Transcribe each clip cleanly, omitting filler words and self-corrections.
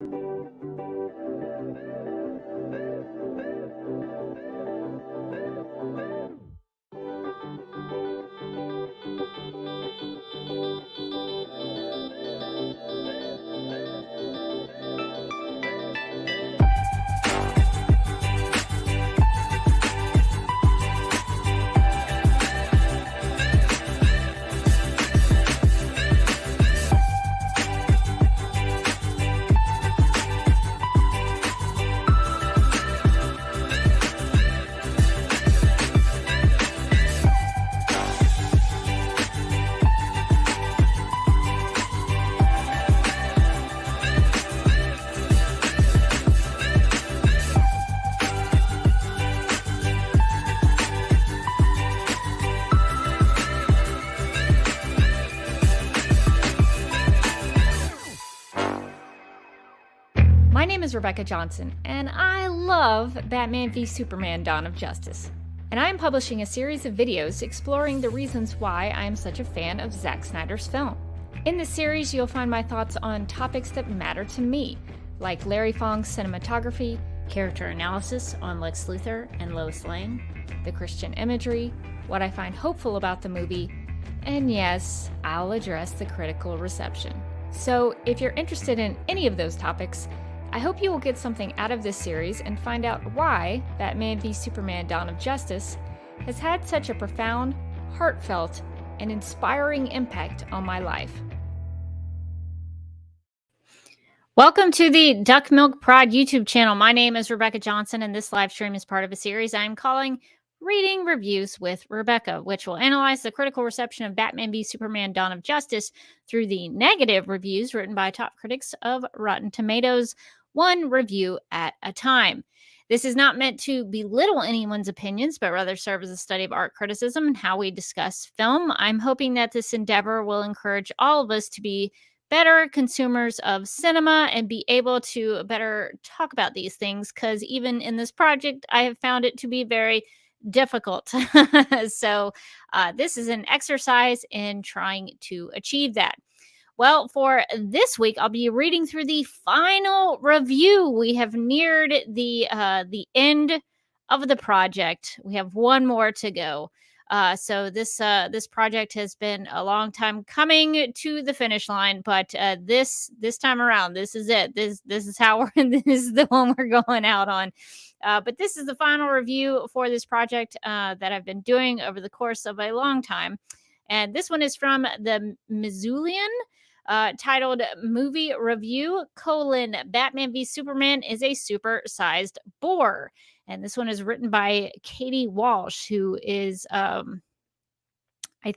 My name is Rebecca Johnson, and I love Batman v Superman: Dawn of Justice. And I am publishing a series of videos exploring the reasons why I am such a fan of Zack Snyder's film. In this series, you'll find my thoughts on topics that matter to me, like Larry Fong's cinematography, character analysis on Lex Luthor and Lois Lane, the Christian imagery, what I find hopeful about the movie, and yes, I'll address the critical reception. So if you're interested in any of those topics, I hope you will get something out of this series and find out why Batman v Superman: Dawn of Justice has had such a profound, heartfelt, and inspiring impact on my life. Welcome to the Duck Milk Pride YouTube channel. My name is Rebecca Johnson, and this live stream is part of a series I'm calling Reading Reviews with Rebecca, which will analyze the critical reception of Batman v Superman: Dawn of Justice through the negative reviews written by top critics of Rotten Tomatoes, one review at a time. This is not meant to belittle anyone's opinions, but rather serve as a study of art criticism and how we discuss film. I'm hoping that this endeavor will encourage all of us to be better consumers of cinema and be able to better talk about these things, because even in this project, I have found it to be very difficult. So this is an exercise in trying to achieve that. Well, for this week, I'll be reading through the final review. We have neared the end of the project. We have one more to go. So this project has been a long time coming to the finish line, but this time around, this is it. This is how we're this is the one we're going out on. But this is the final review for this project that I've been doing over the course of a long time, and this one is from the Missoulian. Titled Movie Review: Batman v Superman is a super-sized bore. And this one is written by Katie Walsh, who is, I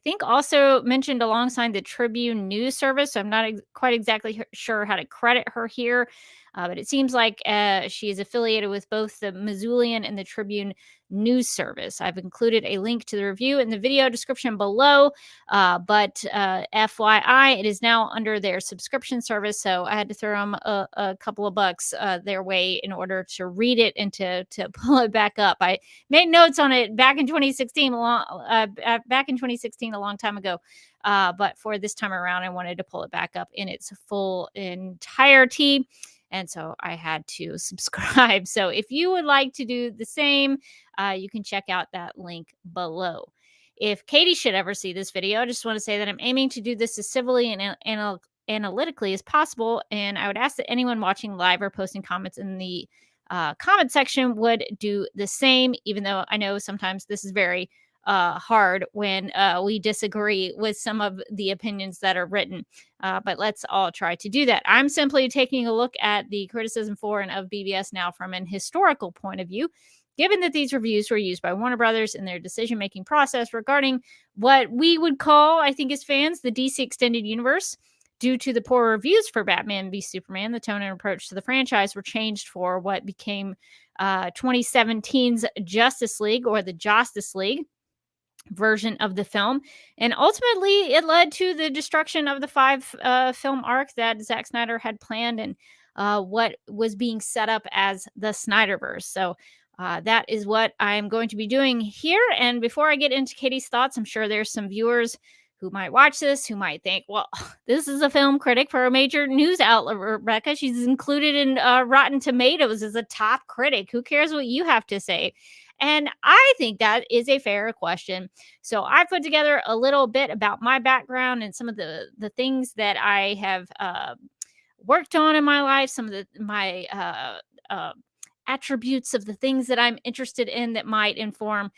think, also mentioned alongside the Tribune news service. So I'm not quite exactly sure how to credit her here. But it seems like she is affiliated with both the Missoulian and the Tribune news service. I've included a link to the review in the video description below, but FYI, it is now under their subscription service, so I had to throw them a couple of bucks their way in order to read it and to pull it back up. I made notes on it back in 2016, a long time ago, but for this time around, I wanted to pull it back up in its full entirety. And so I had to subscribe. So if you would like to do the same, you can check out that link below. If Katie should ever see this video, I just want to say that I'm aiming to do this as civilly and analytically as possible. And I would ask that anyone watching live or posting comments in the comment section would do the same, even though I know sometimes this is very hard when we disagree with some of the opinions that are written. But let's all try to do that. I'm simply taking a look at the criticism for and of BVS now from an historical point of view, given that these reviews were used by Warner Brothers in their decision-making process regarding what we would call, I think as fans, the DC Extended Universe. Due to the poor reviews for Batman v Superman, the tone and approach to the franchise were changed for what became 2017's Justice League, or the Justice League version of the film, and ultimately it led to the destruction of the 5-film arc that Zack Snyder had planned, and what was being set up as the Snyderverse. So that is what I'm going to be doing here. And before I get into Katie's thoughts, I'm sure there's some viewers who might watch this, who might think, well, this is a film critic for a major news outlet, Rebecca. She's included in Rotten Tomatoes as a top critic. Who cares what you have to say? And I think that is a fair question. So I put together a little bit about my background and some of the things that I have worked on in my life, some of my attributes of the things that I'm interested in that might inform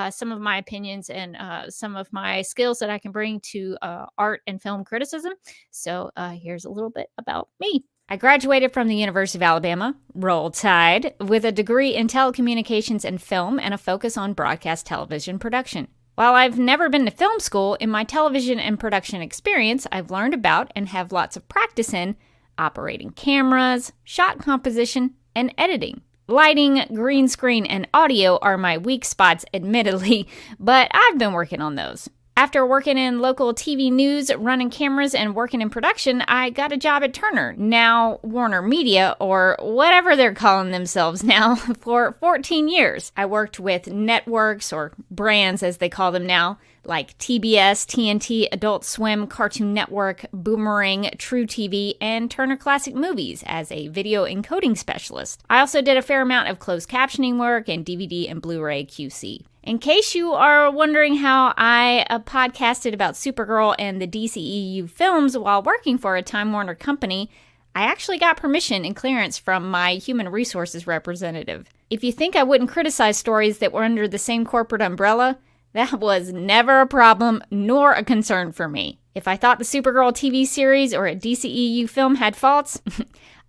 some of my opinions and some of my skills that I can bring to art and film criticism. So here's a little bit about me. I graduated from the University of Alabama, Roll Tide, with a degree in telecommunications and film and a focus on broadcast television production. While I've never been to film school, in my television and production experience, I've learned about and have lots of practice in operating cameras, shot composition, and editing. Lighting, green screen, and audio are my weak spots, admittedly, but I've been working on those. After working in local TV news, running cameras, and working in production, I got a job at Turner, now Warner Media, or whatever they're calling themselves now, for 14 years. I worked with networks, or brands as they call them now, like TBS, TNT, Adult Swim, Cartoon Network, Boomerang, True TV, and Turner Classic Movies as a video encoding specialist. I also did a fair amount of closed captioning work and DVD and Blu-ray QC. In case you are wondering how I podcasted about Supergirl and the DCEU films while working for a Time Warner company, I actually got permission and clearance from my human resources representative. If you think I wouldn't criticize stories that were under the same corporate umbrella, that was never a problem nor a concern for me. If I thought the Supergirl TV series or a DCEU film had faults,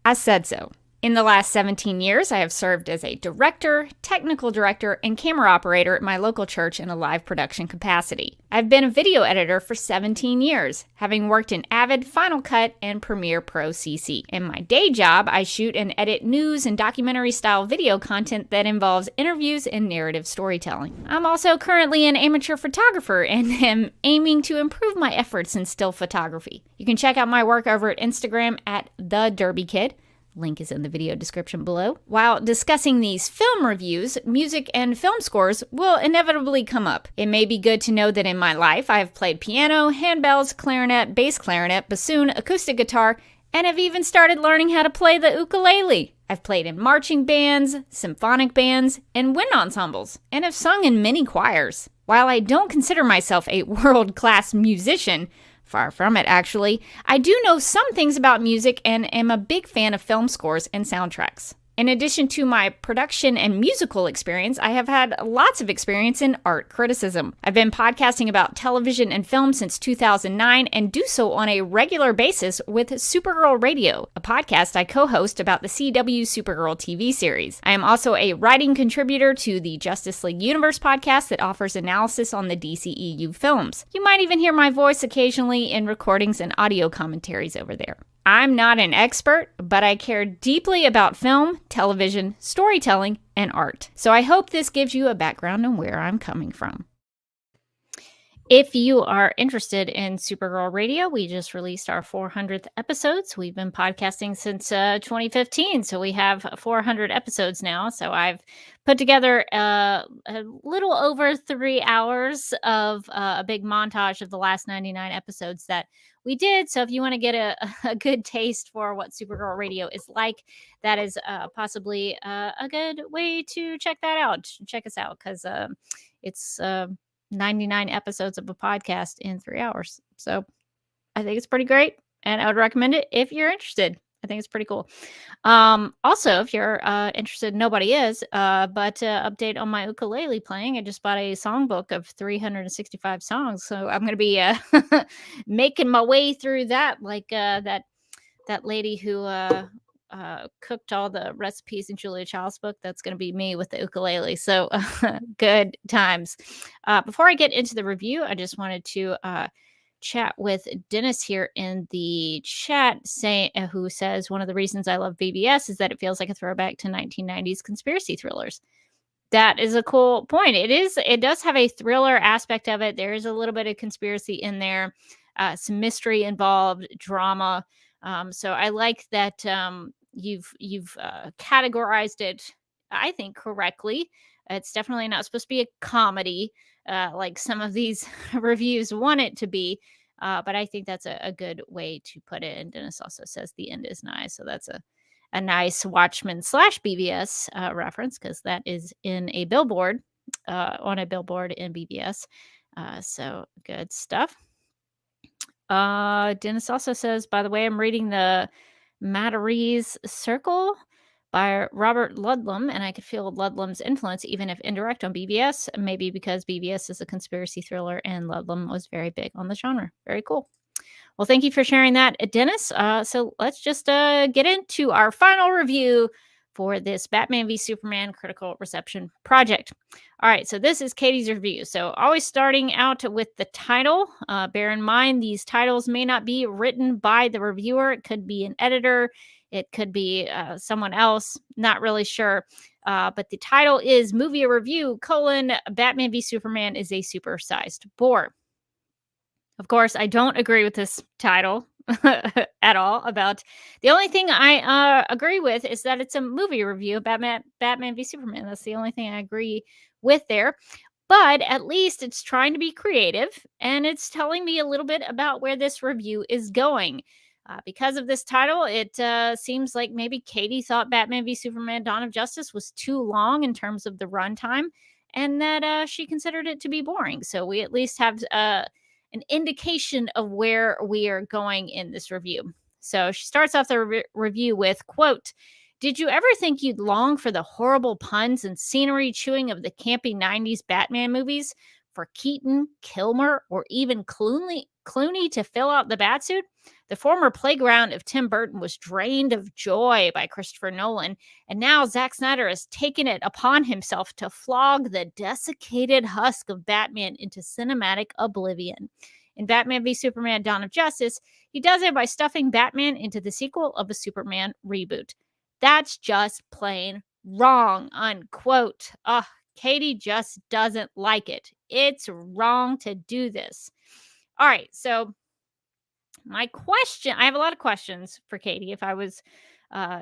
I said so. In the last 17 years, I have served as a director, technical director, and camera operator at my local church in a live production capacity. I've been a video editor for 17 years, having worked in Avid, Final Cut, and Premiere Pro CC. In my day job, I shoot and edit news and documentary-style video content that involves interviews and narrative storytelling. I'm also currently an amateur photographer and am aiming to improve my efforts in still photography. You can check out my work over at Instagram at @TheDerbyKid. Link is in the video description below. While discussing these film reviews, music and film scores will inevitably come up. It may be good to know that in my life I have played piano, handbells, clarinet, bass clarinet, bassoon, acoustic guitar, and have even started learning how to play the ukulele. I've played in marching bands, symphonic bands, and wind ensembles, and have sung in many choirs. While I don't consider myself a world-class musician, far from it, actually, I do know some things about music and am a big fan of film scores and soundtracks. In addition to my production and musical experience, I have had lots of experience in art criticism. I've been podcasting about television and film since 2009 and do so on a regular basis with Supergirl Radio, a podcast I co-host about the CW Supergirl TV series. I am also a writing contributor to the Justice League Universe podcast that offers analysis on the DCEU films. You might even hear my voice occasionally in recordings and audio commentaries over there. I'm not an expert, but I care deeply about film, television, storytelling, and art. So I hope this gives you a background on where I'm coming from. If you are interested in Supergirl Radio, we just released our 400th episodes. We've been podcasting since 2015, so we have 400 episodes now. So I've put together a little over 3 hours of a big montage of the last 99 episodes that we did. So if you want to get a good taste for what Supergirl Radio is like, that is possibly a good way to check that out. Check us out, because it's 99 episodes of a podcast in 3 hours. So I think it's pretty great, and I would recommend it if you're interested. I think it's pretty cool. Also, if you're interested, nobody is, but update on my ukulele playing. I just bought a songbook of 365 songs, so I'm going to be making my way through that, like that lady who cooked all the recipes in Julia Child's book. That's going to be me with the ukulele. So good times. Before I get into the review, I just wanted to chat with Dennis here in the chat, who says one of the reasons I love BBS is that it feels like a throwback to 1990s conspiracy thrillers. That is a cool point. It does have a thriller aspect of it. There is a little bit of conspiracy in there, some mystery involved, drama. So I like that you've categorized it, I think, correctly. It's definitely not supposed to be a comedy, like some of these reviews want it to be. But I think that's a good way to put it. And Dennis also says the end is nigh. So that's a nice Watchmen slash BVS reference, because that is in a billboard, on a billboard in BVS. So good stuff. Dennis also says, by the way, I'm reading the Matteries Circle by Robert Ludlum, and I could feel Ludlum's influence, even if indirect, on BBS, maybe because BBS is a conspiracy thriller and Ludlum was very big on the genre. Very cool. Well, thank you for sharing that, Dennis. So let's just get into our final review for this Batman v Superman critical reception project. All right, so this is Katie's review. So always starting out with the title. Bear in mind, these titles may not be written by the reviewer. It could be an editor. It could be someone else. Not really sure. But the title is Movie Review, Batman v Superman is a supersized bore. Of course, I don't agree with this title at all. The only thing I agree with is that it's a movie review of Batman v Superman. That's the only thing I agree with there. But at least it's trying to be creative, and it's telling me a little bit about where this review is going. Because of this title, it seems like maybe Katie thought Batman v Superman Dawn of Justice was too long in terms of the runtime, and that she considered it to be boring. So we at least have an indication of where we are going in this review. So she starts off the review with, quote, "Did you ever think you'd long for the horrible puns and scenery chewing of the campy 90s Batman movies? For Keaton, Kilmer, or even Clooney to fill out the Batsuit? The former playground of Tim Burton was drained of joy by Christopher Nolan, and now Zack Snyder has taken it upon himself to flog the desiccated husk of Batman into cinematic oblivion. In Batman v Superman Dawn of Justice, he does it by stuffing Batman into the sequel of a Superman reboot. That's just plain wrong," unquote. Katie just doesn't like it. It's wrong to do this. All right, so my question, I have a lot of questions for Katie. If I was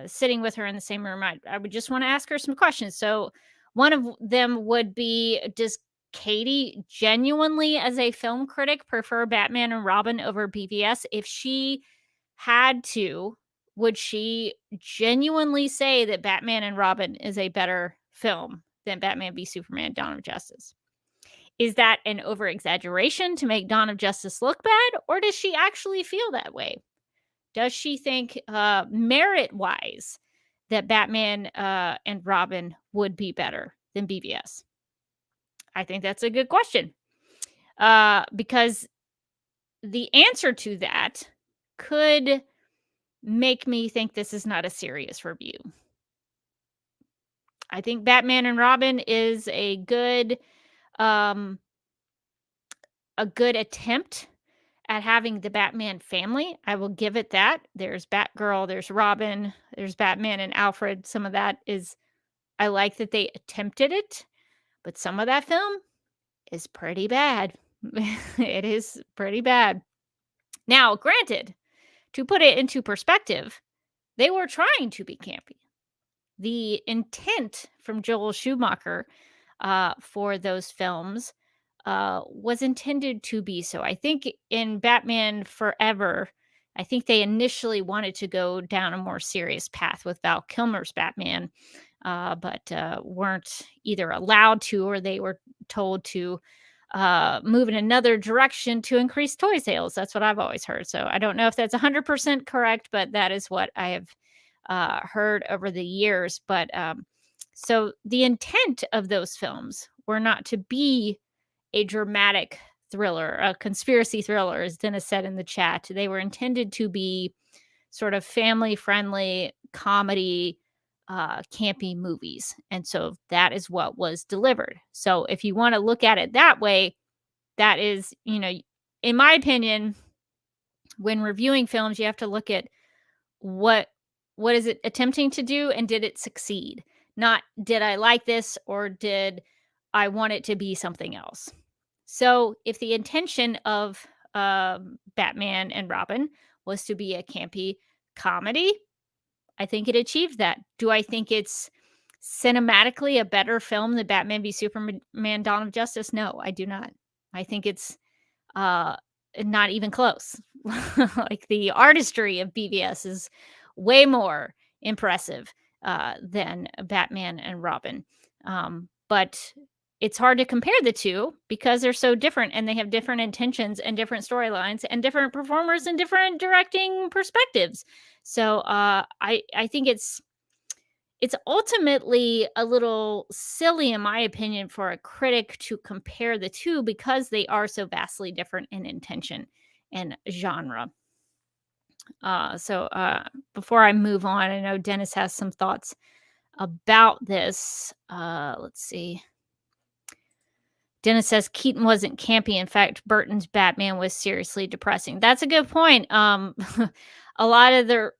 sitting with her in the same room, I would just want to ask her some questions. So one of them would be, does Katie genuinely, as a film critic, prefer Batman and Robin over BVS? If she had to, would she genuinely say that Batman and Robin is a better film than Batman v Superman Dawn of Justice? Is that an over-exaggeration to make Dawn of Justice look bad, or does she actually feel that way? Does she think, merit-wise, that Batman and Robin would be better than BVS? I think that's a good question, because the answer to that could make me think this is not a serious review. I think Batman and Robin is a good attempt at having the Batman family. I will give it that. There's Batgirl, there's Robin, there's Batman and Alfred. Some of that is, I like that they attempted it, but some of that film is pretty bad. It is pretty bad. Now, granted, to put it into perspective, they were trying to be campy. The intent from Joel Schumacher for those films was intended to be so. I think in Batman Forever, I think they initially wanted to go down a more serious path with Val Kilmer's Batman, but weren't either allowed to, or they were told to move in another direction to increase toy sales. That's what I've always heard. So I don't know if that's 100% correct, but that is what I have heard over the years. But so the intent of those films were not to be a dramatic thriller, a conspiracy thriller, as Dennis said in the chat. They were intended to be sort of family-friendly comedy, campy movies. And so that is what was delivered. So if you want to look at it that way, that is, in my opinion, when reviewing films, you have to look at what is it attempting to do, and did it succeed? Not did I like this, or did I want it to be something else? So if the intention of Batman and Robin was to be a campy comedy, I think it achieved that. Do I think it's cinematically a better film than Batman v Superman: Dawn of Justice? No, I do not. I think it's uh not even close. Like the artistry of BVS is way more impressive than Batman and Robin. But it's hard to compare the two because they're so different and they have different intentions and different storylines and different performers and different directing perspectives. So I think it's ultimately a little silly, in my opinion, for a critic to compare the two because they are so vastly different in intention and genre. Before I move on, I know Dennis has some thoughts about this. Let's see. Dennis says Keaton wasn't campy. In fact, Burton's Batman was seriously depressing. That's a good point. A lot of the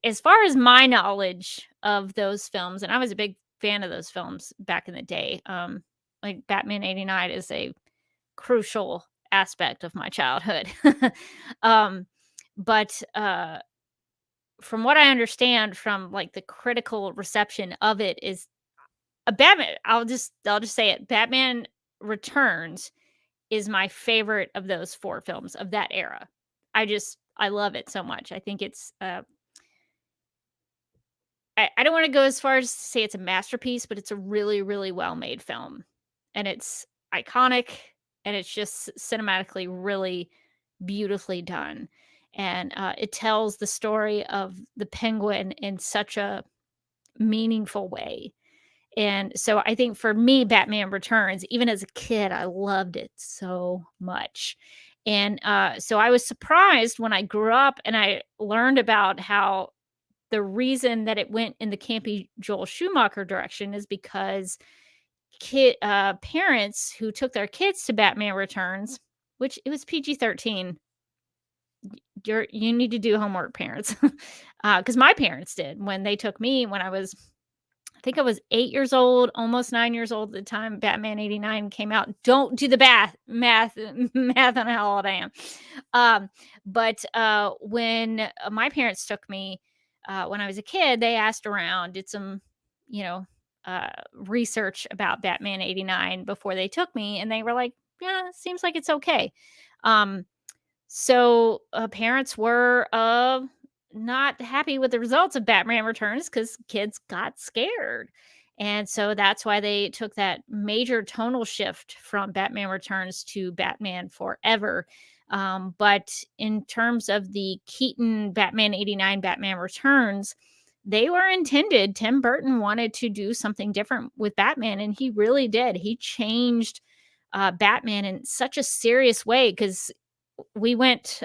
as far as my knowledge of those films, and I was a big fan of those films back in the day. Like Batman '89 is a crucial aspect of my childhood. um, but from what I understand from like the critical reception of it is a Batman. I'll just say it. Batman Returns is my favorite of those four films of that era. I love it so much. I think it's I don't want to go as far as to say it's a masterpiece, but it's a really, really well made film. And it's iconic and it's just cinematically really beautifully done. And it tells the story of the penguin in such a meaningful way. And so I think for me, Batman Returns, even as a kid, I loved it so much. And so I was surprised when I grew up and I learned about how the reason that it went in the campy Joel Schumacher direction is because parents who took their kids to Batman Returns, which it was PG-13. You need to do homework, parents, because my parents did when they took me when I think I was 8 years old, almost 9 years old at the time Batman '89 came out. Don't do the math on how old I am. But when my parents took me when I was a kid, they asked around, did some, you know, research about Batman '89 before they took me, and they were like, "Yeah, seems like it's okay." Um, so parents were not happy with the results of Batman Returns because kids got scared. And so that's why they took that major tonal shift from Batman Returns to Batman Forever. But in terms of the Keaton Batman '89 Batman Returns, they were intended. Tim Burton wanted to do something different with Batman, and he really did. He changed Batman in such a serious way because we went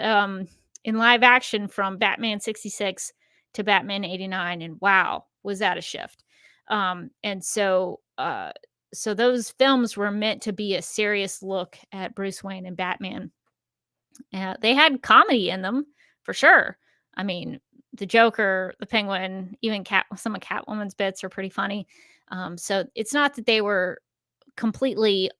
in live action from Batman '66 to Batman '89, and wow, was that a shift. And so those films were meant to be a serious look at Bruce Wayne and Batman. They had comedy in them for sure. I mean, the Joker, the Penguin, even some of Catwoman's bits are pretty funny. So it's not that they were completely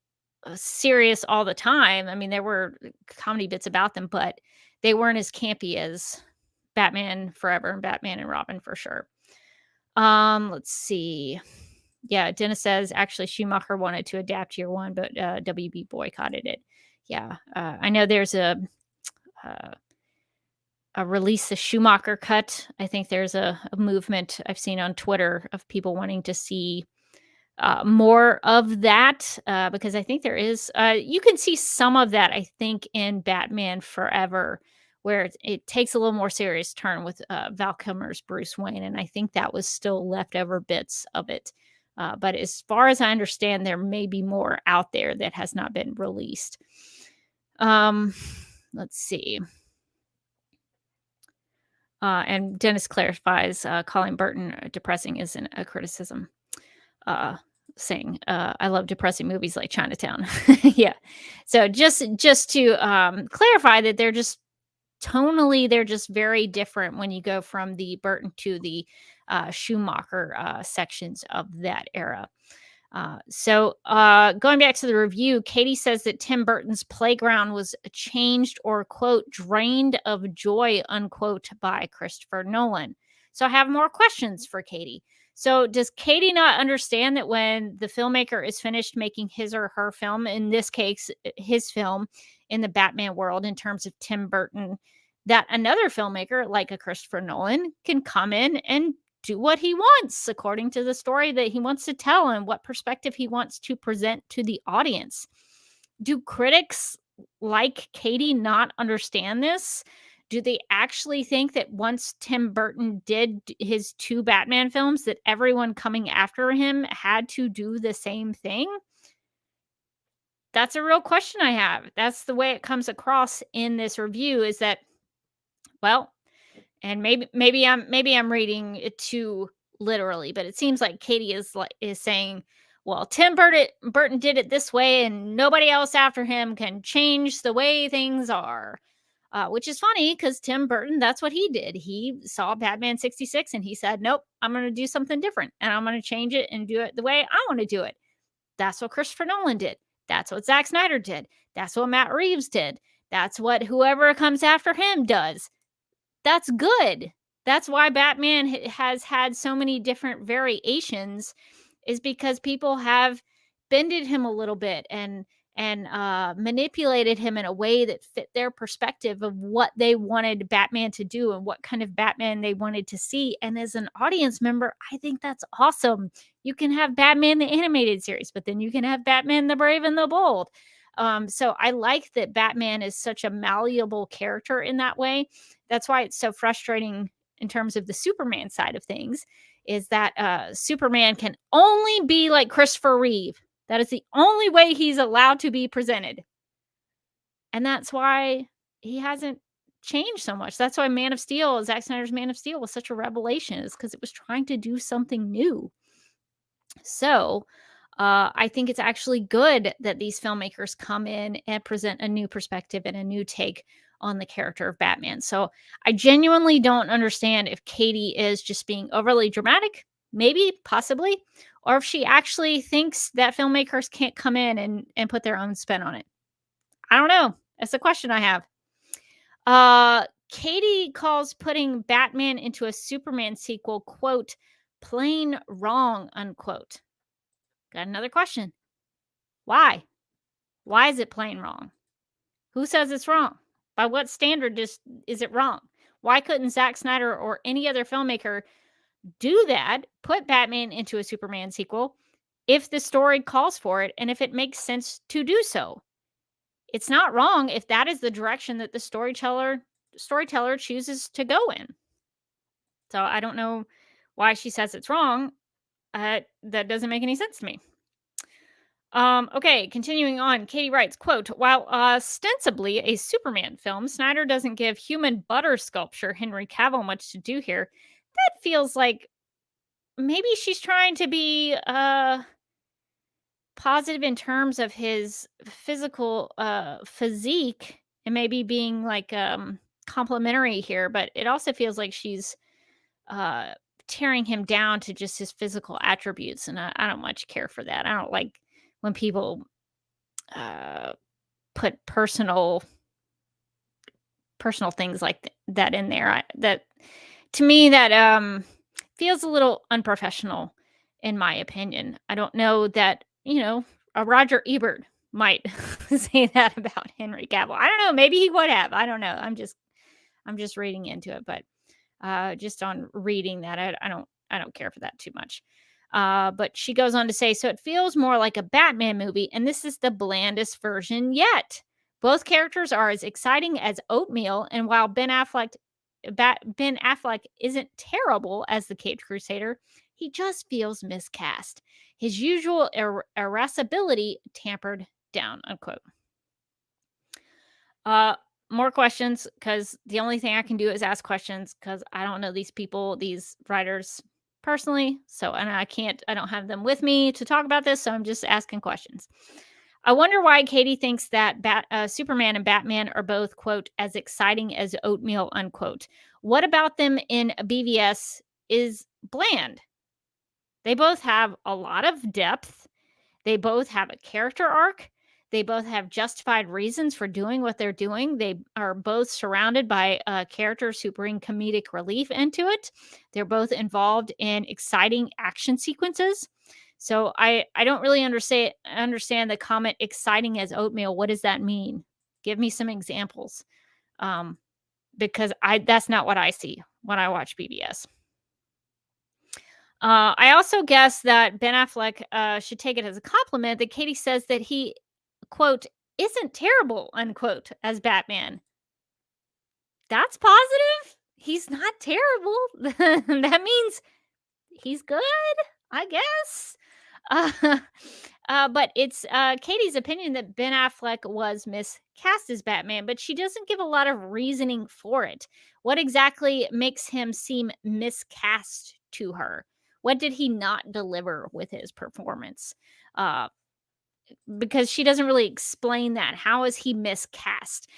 serious all the time. I mean, there were comedy bits about them, but they weren't as campy as Batman Forever and Batman and Robin for sure. Let's see. Yeah, Dennis says actually Schumacher wanted to adapt year one, but WB boycotted it. Yeah, I know there's uh, a release the Schumacher cut. I think there's a movement I've seen on Twitter of people wanting to see more of that because I think there is you can see some of that I think in Batman Forever where it takes a little more serious turn with Val Kilmer's Bruce Wayne, and I think that was still leftover bits of it, but as far as I understand there may be more out there that has not been released. Let's see. And Dennis clarifies calling Burton depressing isn't a criticism. Saying I love depressing movies like Chinatown. Yeah. So just to clarify that they're just tonally they're just very different when you go from the Burton to the Schumacher sections of that era. Going back to the review, Katie says that Tim Burton's Playground was changed or, quote, drained of joy, unquote, by Christopher Nolan. So I have more questions for Katie. So does Katie not understand that when the filmmaker is finished making his or her film, in this case, his film in the Batman world in terms of Tim Burton, that another filmmaker like a Christopher Nolan can come in and do what he wants according to the story that he wants to tell and what perspective he wants to present to the audience? Do critics like Katie not understand this? Do they actually think that once Tim Burton did his 2 Batman films that everyone coming after him had to do the same thing? That's a real question I have. That's the way it comes across in this review, is that, well, and maybe I'm reading it too literally, but it seems like Katie is saying, well, Tim Burton did it this way and nobody else after him can change the way things are. Which is funny because Tim Burton, that's what he did. He saw Batman 66 and he said, nope, I'm going to do something different and I'm going to change it and do it the way I want to do it. That's what Christopher Nolan did. That's what Zack Snyder did. That's what Matt Reeves did. That's what whoever comes after him does. That's good. That's why Batman has had so many different variations, is because people have bended him a little bit and manipulated him in a way that fit their perspective of what they wanted Batman to do and what kind of Batman they wanted to see. And as an audience member, I think that's awesome. You can have Batman the animated series, but then you can have Batman the Brave and the Bold. So I like that Batman is such a malleable character in that way. That's why it's so frustrating in terms of the Superman side of things, is that Superman can only be like Christopher Reeve. That is the only way he's allowed to be presented. And that's why he hasn't changed so much. That's why Man of Steel, Zack Snyder's Man of Steel, was such a revelation, is because it was trying to do something new. So I think it's actually good that these filmmakers come in and present a new perspective and a new take on the character of Batman. So I genuinely don't understand if Katie is just being overly dramatic, maybe, possibly, or if she actually thinks that filmmakers can't come in and put their own spin on it. I don't know. That's a question I have. Katie calls putting Batman into a Superman sequel, quote, plain wrong, unquote. Got another question. Why? Why is it plain wrong? Who says it's wrong? By what standard is it wrong? Why couldn't Zack Snyder or any other filmmaker do that, put Batman into a Superman sequel, if the story calls for it and if it makes sense to do so? It's not wrong if that is the direction that the storyteller chooses to go in. So I don't know why she says it's wrong. That doesn't make any sense to me. Okay, continuing on, Katie writes, quote, while ostensibly a Superman film, Snyder doesn't give human butter sculpture Henry Cavill much to do here. That feels like maybe she's trying to be positive in terms of his physical physique and maybe being like complimentary here, but it also feels like she's tearing him down to just his physical attributes, and I don't much care for that. I don't like when people put personal things like that in there. That to me, that feels a little unprofessional, in my opinion. I don't know that, a Roger Ebert might say that about Henry Cavill. I don't know. Maybe he would have. I don't know. I'm just reading into it, but just on reading that, I don't care for that too much. But she goes on to say, so it feels more like a Batman movie, and this is the blandest version yet. Both characters are as exciting as oatmeal, and while Ben Affleck isn't terrible as the Caped Crusader, he just feels miscast. His usual irascibility tampered down, unquote. More questions, because the only thing I can do is ask questions, because I don't know these people, these writers personally. So, and I don't have them with me to talk about this. So I'm just asking questions. I wonder why Katie thinks that Superman and Batman are both, quote, as exciting as oatmeal, unquote. What about them in BVS is bland? They both have a lot of depth. They both have a character arc. They both have justified reasons for doing what they're doing. They are both surrounded by characters who bring comedic relief into it. They're both involved in exciting action sequences. So I don't really understand the comment exciting as oatmeal. What does that mean? Give me some examples. Because that's not what I see when I watch BBS. I also guess that Ben Affleck should take it as a compliment that Katie says that he, quote, isn't terrible, unquote, as Batman. That's positive. He's not terrible. That means he's good, I guess. But it's Katie's opinion that Ben Affleck was miscast as Batman, but she doesn't give a lot of reasoning for it. What exactly makes him seem miscast to her? What did he not deliver with his performance? Because she doesn't really explain that. How is he miscast?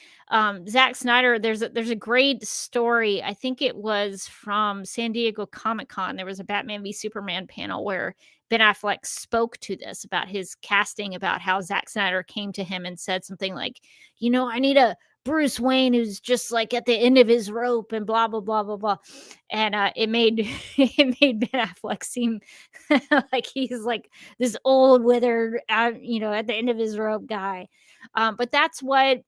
Zack Snyder, there's a great story. I think it was from San Diego Comic-Con. There was a Batman v Superman panel where Ben Affleck spoke to this about his casting, about how Zack Snyder came to him and said something like, I need a Bruce Wayne who's just like at the end of his rope and blah blah blah blah blah, and it made Ben Affleck seem like he's like this old withered, at the end of his rope guy. But that's what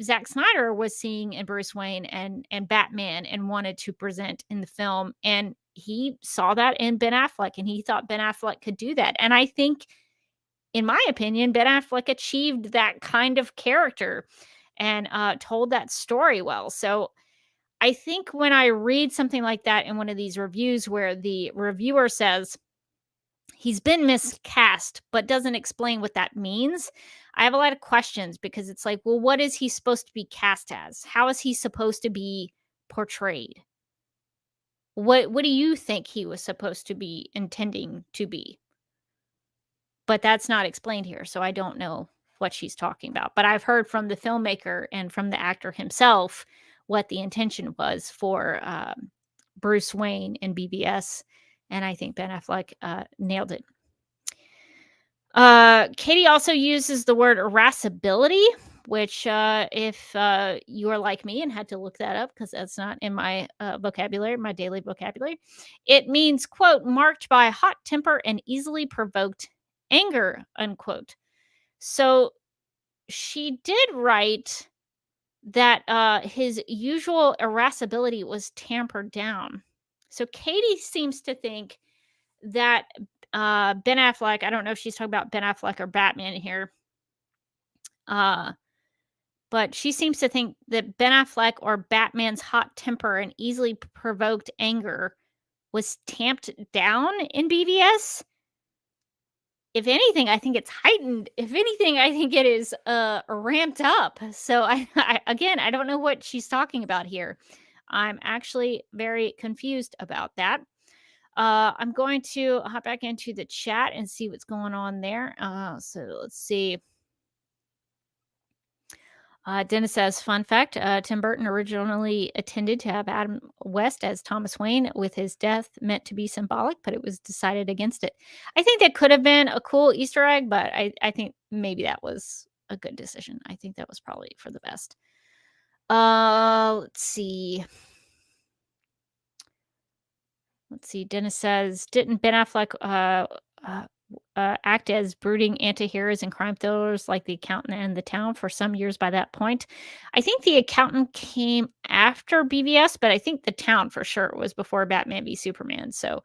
Zack Snyder was seeing in Bruce Wayne and Batman and wanted to present in the film, and he saw that in Ben Affleck, and he thought Ben Affleck could do that. And I think, in my opinion, Ben Affleck achieved that kind of character and told that story well. So I think when I read something like that in one of these reviews where the reviewer says he's been miscast but doesn't explain what that means, I have a lot of questions, because it's like, well, what is he supposed to be cast as? How is he supposed to be portrayed? What do you think he was supposed to be intending to be? But that's not explained here, so I don't know what she's talking about. But I've heard from the filmmaker and from the actor himself what the intention was for Bruce Wayne in BVS, and I think Ben Affleck nailed it. Katie also uses the word irascibility, which if you are like me and had to look that up because that's not in my vocabulary, my daily vocabulary, it means, quote, marked by hot temper and easily provoked anger, unquote. So she did write that his usual irascibility was tampered down. So Katie seems to think that Ben Affleck, I don't know if she's talking about Ben Affleck or Batman here, but she seems to think that Ben Affleck or Batman's hot temper and easily provoked anger was tamped down in BVS. If anything, I think it's heightened. If anything, I think it is ramped up. So I again, I don't know what she's talking about here. I'm actually very confused about that. I'm going to hop back into the chat and see what's going on there. So let's see. Dennis says, fun fact, Tim Burton originally intended to have Adam West as Thomas Wayne, with his death meant to be symbolic, but it was decided against it. I think that could have been a cool Easter egg, but I think maybe that was a good decision. I think that was probably for the best. Let's see. Dennis says, didn't Ben Affleck act as brooding anti-heroes and crime thrillers like The Accountant and The Town for some years by that point? I think The Accountant came after BVS, but I think The Town for sure was before Batman v Superman. So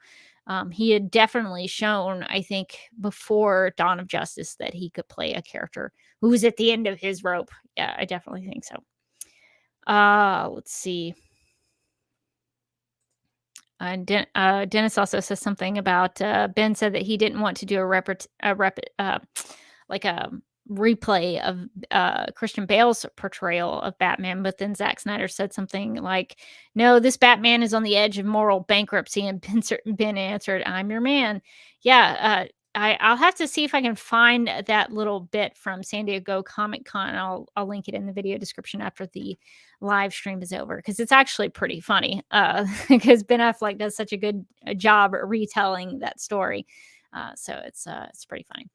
he had definitely shown, I think, before Dawn of Justice that he could play a character who was at the end of his rope. Yeah, I definitely think so. Let's see. Dennis also says something about Ben said that he didn't want to do like a replay of Christian Bale's portrayal of Batman, but then Zack Snyder said something like, "No, this Batman is on the edge of moral bankruptcy," and Ben answered, "I'm your man." Yeah, I'll have to see if I can find that little bit from San Diego Comic-Con. I'll link it in the video description after the live stream is over, because it's actually pretty funny, because Ben Affleck does such a good job retelling that story. So it's pretty funny.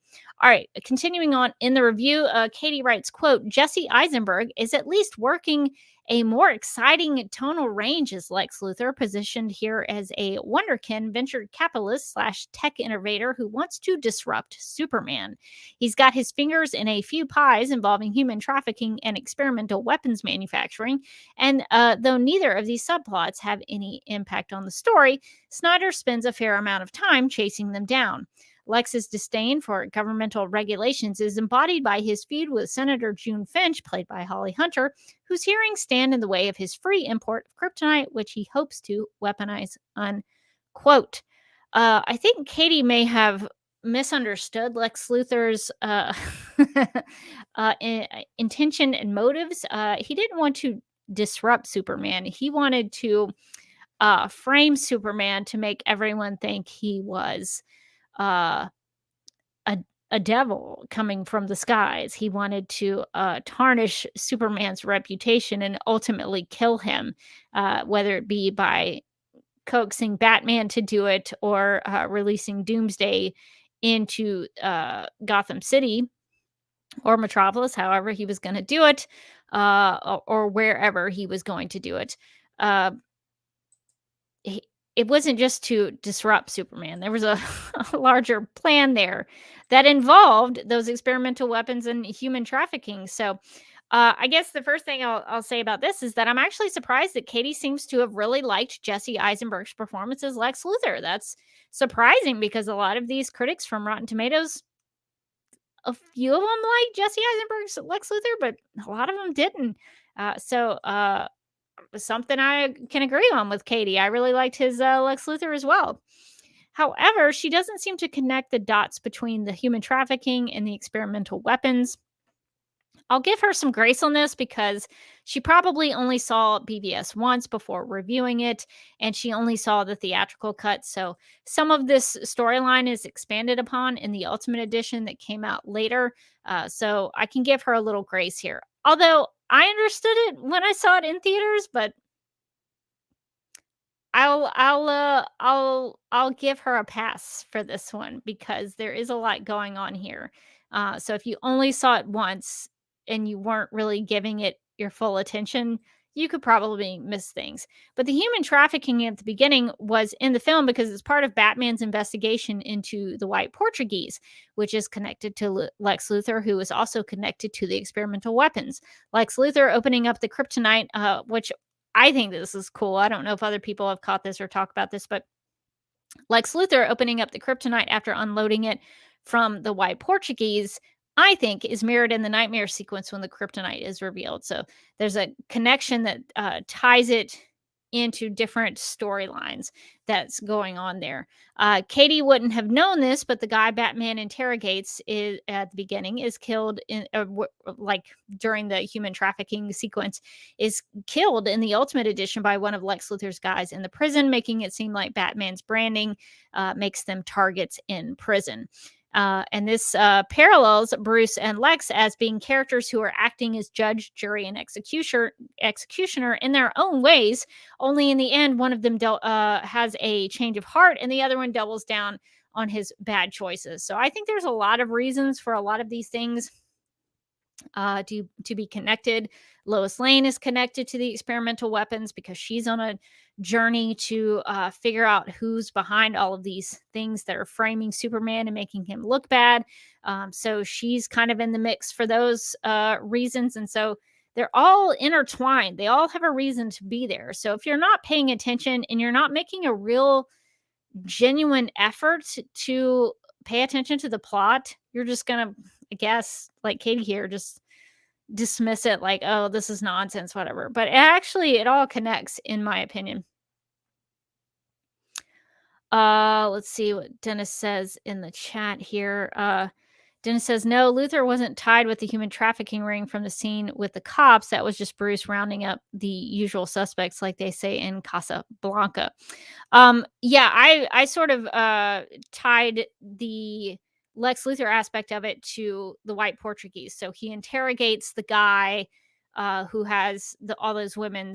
All right, continuing on in the review, Katie writes, quote, Jesse Eisenberg is at least working a more exciting tonal range as Lex Luthor, positioned here as a wonderkin venture capitalist slash tech innovator who wants to disrupt Superman. He's got his fingers in a few pies involving human trafficking and experimental weapons manufacturing, and though neither of these subplots have any impact on the story, Snyder spends a fair amount of time chasing them down. Lex's disdain for governmental regulations is embodied by his feud with Senator June Finch, played by Holly Hunter, whose hearings stand in the way of his free import of kryptonite, which he hopes to weaponize, unquote. I think Katie may have misunderstood Lex Luthor's intention and motives. He didn't want to disrupt Superman. He wanted to frame Superman to make everyone think he was uh, a devil coming from the skies. He wanted to tarnish Superman's reputation and ultimately kill him, whether it be by coaxing Batman to do it or releasing Doomsday into Gotham City or Metropolis, however he was going to do it, or wherever he was going to do it. Uh, it wasn't just to disrupt Superman. There was a larger plan there that involved those experimental weapons and human trafficking. So, I guess the first thing I'll say about this is that I'm actually surprised that Katie seems to have really liked Jesse Eisenberg's performance as Lex Luthor. That's surprising because a lot of these critics from Rotten Tomatoes, a few of them like Jesse Eisenberg's Lex Luthor, but a lot of them didn't. So something I can agree on with Katie. I really liked his Lex Luthor as well. However, she doesn't seem to connect the dots between the human trafficking and the experimental weapons. I'll give her some grace on this because she probably only saw BVS once before reviewing it, and she only saw the theatrical cut. So some of this storyline is expanded upon in the Ultimate Edition that came out later. So I can give her a little grace here. Although I understood it when I saw it in theaters, but I'll give her a pass for this one because there is a lot going on here. So if you only saw it once and you weren't really giving it your full attention, you could probably miss things. But the human trafficking at the beginning was in the film because it's part of Batman's investigation into the White Portuguese, which is connected to Lex Luthor, who is also connected to the experimental weapons. Lex Luthor opening up the kryptonite, which I think this is cool. I don't know if other people have caught this or talk about this, but Lex Luthor opening up the kryptonite after unloading it from the White Portuguese, I think, is mirrored in the nightmare sequence when the kryptonite is revealed. So there's a connection that ties it into different storylines that's going on there. Katie wouldn't have known this, but the guy Batman interrogates at the beginning is killed in like during the human trafficking sequence, is killed in the Ultimate Edition by one of Lex Luthor's guys in the prison, making it seem like Batman's branding makes them targets in prison. And this parallels Bruce and Lex as being characters who are acting as judge, jury, and executioner in their own ways. Only in the end, one of them has a change of heart, and the other one doubles down on his bad choices. So I think there's a lot of reasons for a lot of these things to be connected. Lois Lane is connected to the experimental weapons because she's on a journey to figure out who's behind all of these things that are framing Superman and making him look bad. So she's kind of in the mix for those reasons. And so they're all intertwined. They all have a reason to be there. So if you're not paying attention and you're not making a real genuine effort to pay attention to the plot, you're just going to, I guess, like Katie here, just dismiss it like, oh, this is nonsense, whatever. But it all connects, in my opinion. Let's see what Dennis says in the chat here. Dennis says, no, Luthor wasn't tied with the human trafficking ring from the scene with the cops. That was just Bruce rounding up the usual suspects, like they say in Casablanca. Yeah, I sort of tied the Lex Luthor aspect of it to the White Portuguese. So he interrogates the guy who has all those women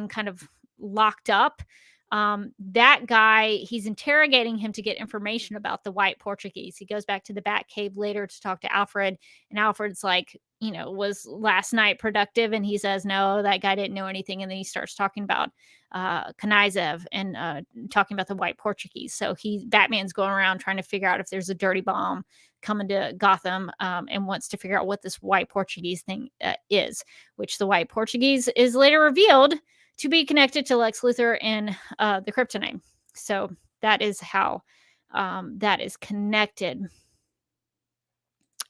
kind of locked up. That guy, he's interrogating him to get information about the white Portuguese. He goes back to the Batcave later to talk to Alfred, and Alfred's like, was last night productive? And he says, no, that guy didn't know anything. And then he starts talking about Knyzev and talking about the white Portuguese. So Batman's going around trying to figure out if there's a dirty bomb coming to Gotham, and wants to figure out what this white Portuguese thing is, which the white Portuguese is later revealed to be connected to Lex Luthor and the kryptonite. So that is how that is connected.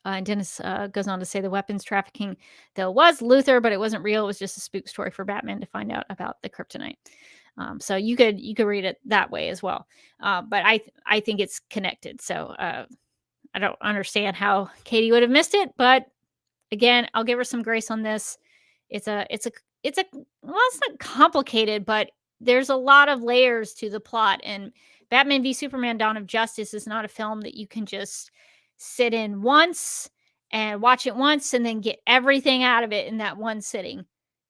And Dennis goes on to say the weapons trafficking, though, was Luthor, but it wasn't real. It was just a spook story for Batman to find out about the kryptonite. So you could read it that way as well. But I think it's connected. So I don't understand how Katie would have missed it. But again, I'll give her some grace on this. It's not complicated, but there's a lot of layers to the plot. And Batman v Superman: Dawn of Justice is not a film that you can just sit in once and watch it once and then get everything out of it in that one sitting.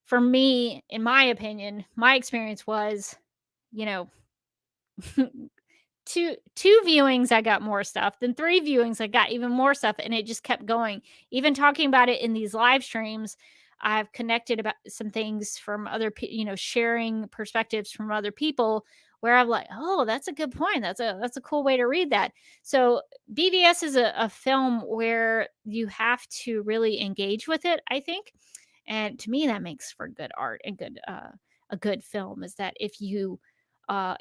For me, in my opinion, my experience was, two viewings I got more stuff, then 3 viewings I got even more stuff, and it just kept going. Even talking about it in these live streams, I've connected about some things from other sharing perspectives from other people where I'm like, oh, that's a good point. That's a cool way to read that. So BVS is a film where you have to really engage with it, I think. And to me, that makes for good art and a good film, is that if you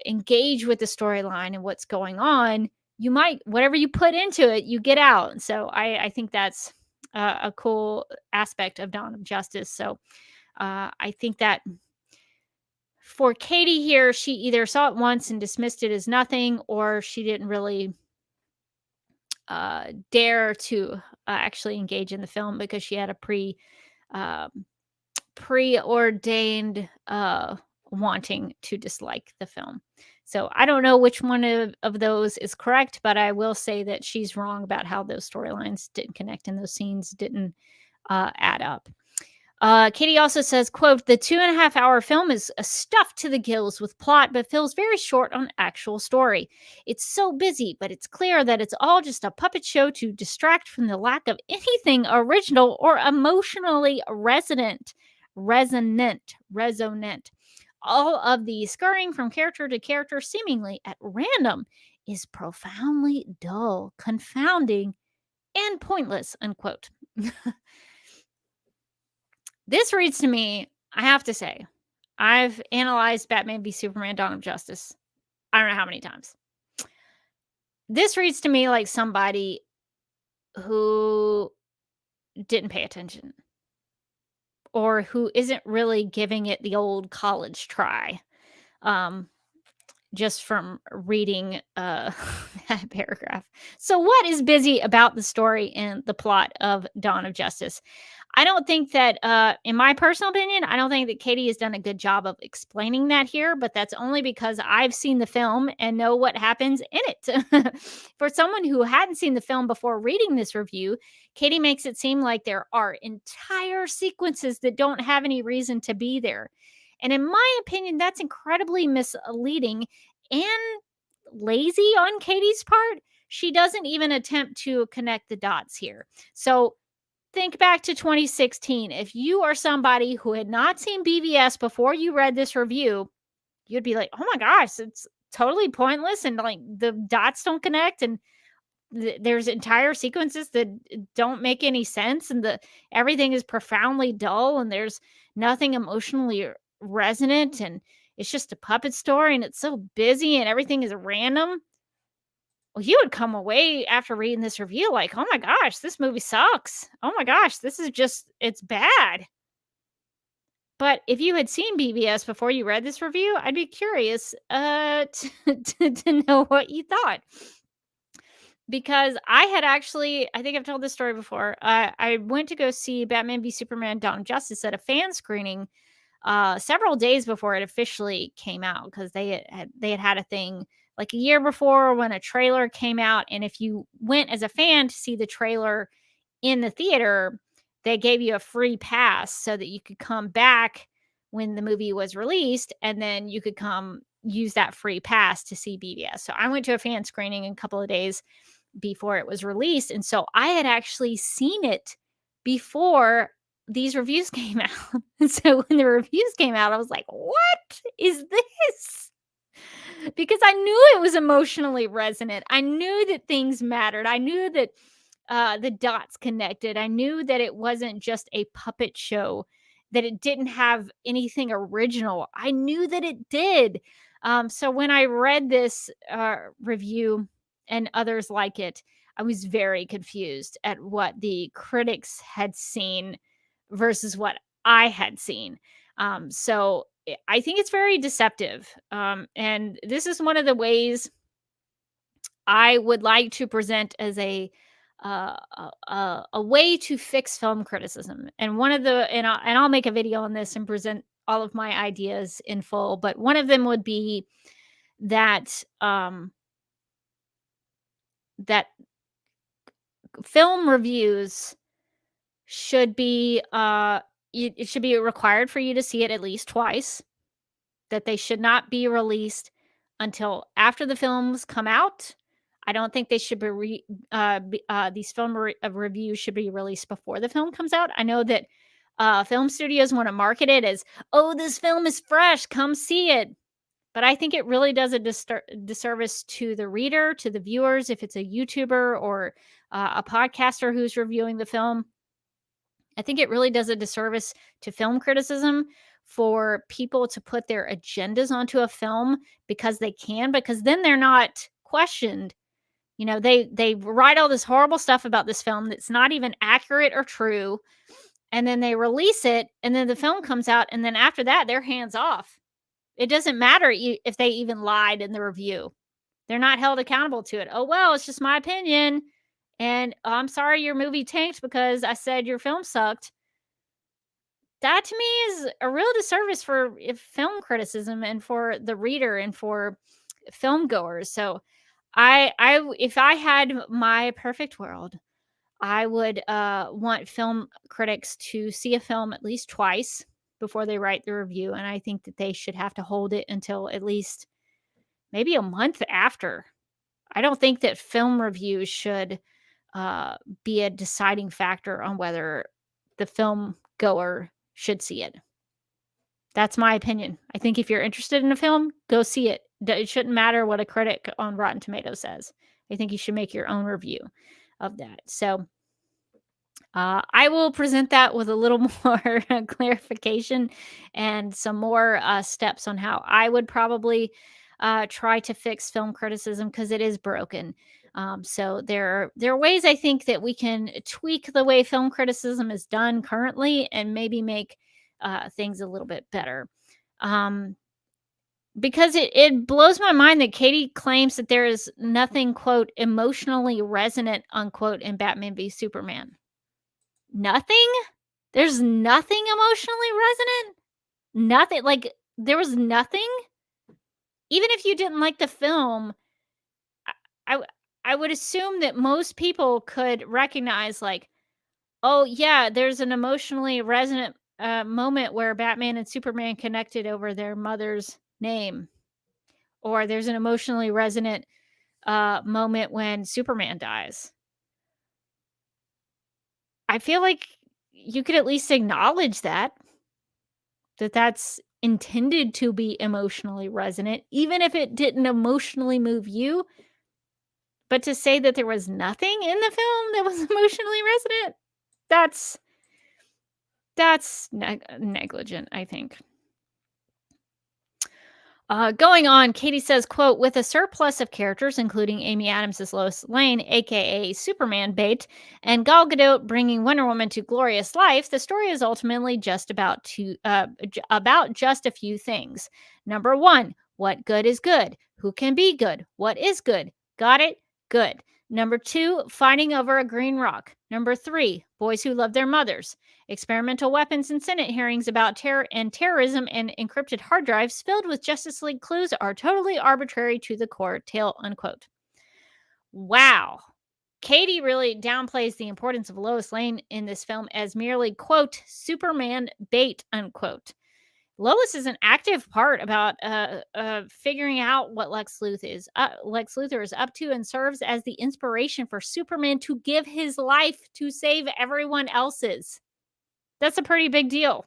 engage with the storyline and what's going on, you might, whatever you put into it, you get out. And so I think that's a cool aspect of Dawn of Justice. So I think that for Katie here, she either saw it once and dismissed it as nothing, or she didn't really dare to actually engage in the film because she had a preordained wanting to dislike the film. So I don't know which one of those is correct, but I will say that she's wrong about how those storylines didn't connect and those scenes didn't add up. Katie also says, quote, the 2.5-hour film is stuffed to the gills with plot, but feels very short on actual story. It's so busy, but it's clear that it's all just a puppet show to distract from the lack of anything original or emotionally resonant. All of the scurrying from character to character, seemingly at random, is profoundly dull, confounding, and pointless, unquote. This reads to me, I have to say, I've analyzed Batman v Superman: Dawn of Justice I don't know how many times. This reads to me like somebody who didn't pay attention, or who isn't really giving it the old college try. Just from reading that paragraph. So what is busy about the story and the plot of Dawn of Justice? I don't think that, in my personal opinion, I don't think that Katie has done a good job of explaining that here, but that's only because I've seen the film and know what happens in it. For someone who hadn't seen the film before reading this review, Katie makes it seem like there are entire sequences that don't have any reason to be there. And in my opinion, that's incredibly misleading and lazy on Katie's part. She doesn't even attempt to connect the dots here. So think back to 2016. If you are somebody who had not seen BVS before you read this review, you'd be like, oh my gosh, it's totally pointless. And like the dots don't connect. And there's entire sequences that don't make any sense. And everything is profoundly dull. And there's nothing emotionally resonant, and it's just a puppet story, and it's so busy and everything is random. Well, you would come away after reading this review like, oh my gosh, this movie sucks. Oh my gosh, this is just, it's bad. But if you had seen BVS before you read this review, I'd be curious to know what you thought. Because I had actually, I think I've told this story before. I went to go see Batman v Superman: Dawn of Justice at a fan screening several days before it officially came out, because they had a thing like a year before when a trailer came out, and if you went as a fan to see the trailer in the theater, they gave you a free pass so that you could come back when the movie was released, and then you could come, use that free pass to see BVS. So I went to a fan screening a couple of days before it was released. And so I had actually seen it before these reviews came out. And so when the reviews came out, I was like, what is this? Because I knew it was emotionally resonant. I knew that things mattered. I knew that the dots connected. I knew that it wasn't just a puppet show, that it didn't have anything original. I knew that it did. So when I read this review and others like it, I was very confused at what the critics had seen versus what I had seen. I think it's very deceptive. And this is one of the ways I would like to present as a way to fix film criticism. And one of the and I'll make a video on this and present all of my ideas in full. But one of them would be that that film reviews should be it should be required for you to see it at least twice. That they should not be released until after the films come out. I don't think they should be these reviews should be released before the film comes out. I know that film studios want to market it as, oh, this film is fresh, come see it. But I think it really does a disservice to the reader, to the viewers, if it's a YouTuber or a podcaster who's reviewing the film. I think it really does a disservice to film criticism for people to put their agendas onto a film because they can, because then they're not questioned. You know, they write all this horrible stuff about this film that's not even accurate or true, and then they release it, and then the film comes out, and then after that, they're hands off. It doesn't matter if they even lied in the review. They're not held accountable to it. Oh, well, it's just my opinion. And I'm sorry your movie tanked because I said your film sucked. That to me is a real disservice for film criticism and for the reader and for film goers. So if I had my perfect world, I would want film critics to see a film at least twice before they write the review. And I think that they should have to hold it until at least maybe a month after. I don't think that film reviews should be a deciding factor on whether the film goer should see it. That's my opinion. I think if you're interested in a film, go see it. It shouldn't matter what a critic on Rotten Tomatoes says. I think you should make your own review of that. So I will present that with a little more clarification and some more steps on how I would probably try to fix film criticism because it is broken. So there are ways I think that we can tweak the way film criticism is done currently and maybe make things a little bit better. Because it blows my mind that Katie claims that there is nothing, quote, emotionally resonant, unquote, in Batman v Superman. Nothing? There's nothing emotionally resonant? Nothing? Like, there was nothing? Even if you didn't like the film, I, I would assume that most people could recognize, like, oh, yeah, there's an emotionally resonant moment where Batman and Superman connected over their mother's name. Or there's an emotionally resonant moment when Superman dies. I feel like you could at least acknowledge that that's intended to be emotionally resonant, even if it didn't emotionally move you. But to say that there was nothing in the film that was emotionally resonant, that's negligent, I think. Going on, Katie says, quote, with a surplus of characters, including Amy Adams as Lois Lane, a.k.a. Superman bait, and Gal Gadot bringing Wonder Woman to glorious life, the story is ultimately just about just a few things. Number one, what good is good? Who can be good? What is good? Got it? Good. Number two, fighting over a green rock. Number three, boys who love their mothers. Experimental weapons and Senate hearings about terrorism and encrypted hard drives filled with Justice League clues are totally arbitrary to the core, tail, unquote. Wow. Katie really downplays the importance of Lois Lane in this film as merely, quote, Superman bait, unquote. Lois is an active part about figuring out what Lex Luthor is up to, and serves as the inspiration for Superman to give his life to save everyone else's. That's a pretty big deal.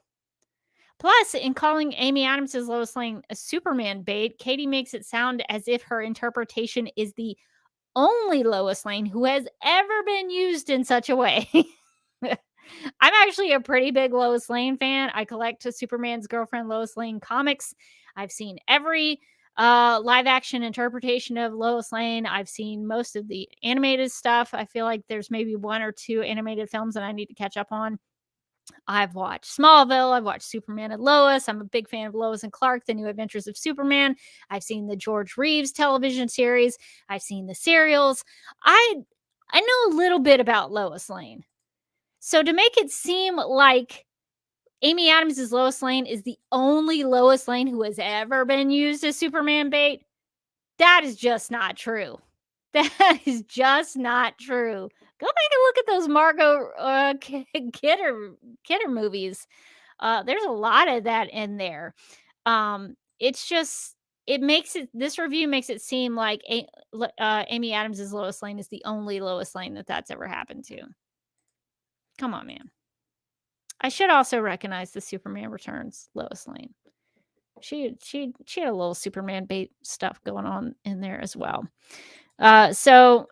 Plus, in calling Amy Adams' Lois Lane a Superman bait, Katie makes it sound as if her interpretation is the only Lois Lane who has ever been used in such a way. I'm actually a pretty big Lois Lane fan. I collect Superman's Girlfriend Lois Lane comics. I've seen every live action interpretation of Lois Lane. I've seen most of the animated stuff. I feel like there's maybe one or two animated films that I need to catch up on. I've watched Smallville. I've watched Superman and Lois. I'm a big fan of Lois and Clark, The New Adventures of Superman. I've seen the George Reeves television series. I've seen the serials. I know a little bit about Lois Lane. So to make it seem like Amy Adams' Lois Lane is the only Lois Lane who has ever been used as Superman bait, that is just not true. That is just not true. Go back and look at those Margot Kidder movies. There's a lot of that in there. It's just this review makes it seem like Amy Adams' Lois Lane is the only Lois Lane that's ever happened to. Come on, man. I should also recognize the Superman Returns Lois Lane. She had a little Superman bait stuff going on in there as well. So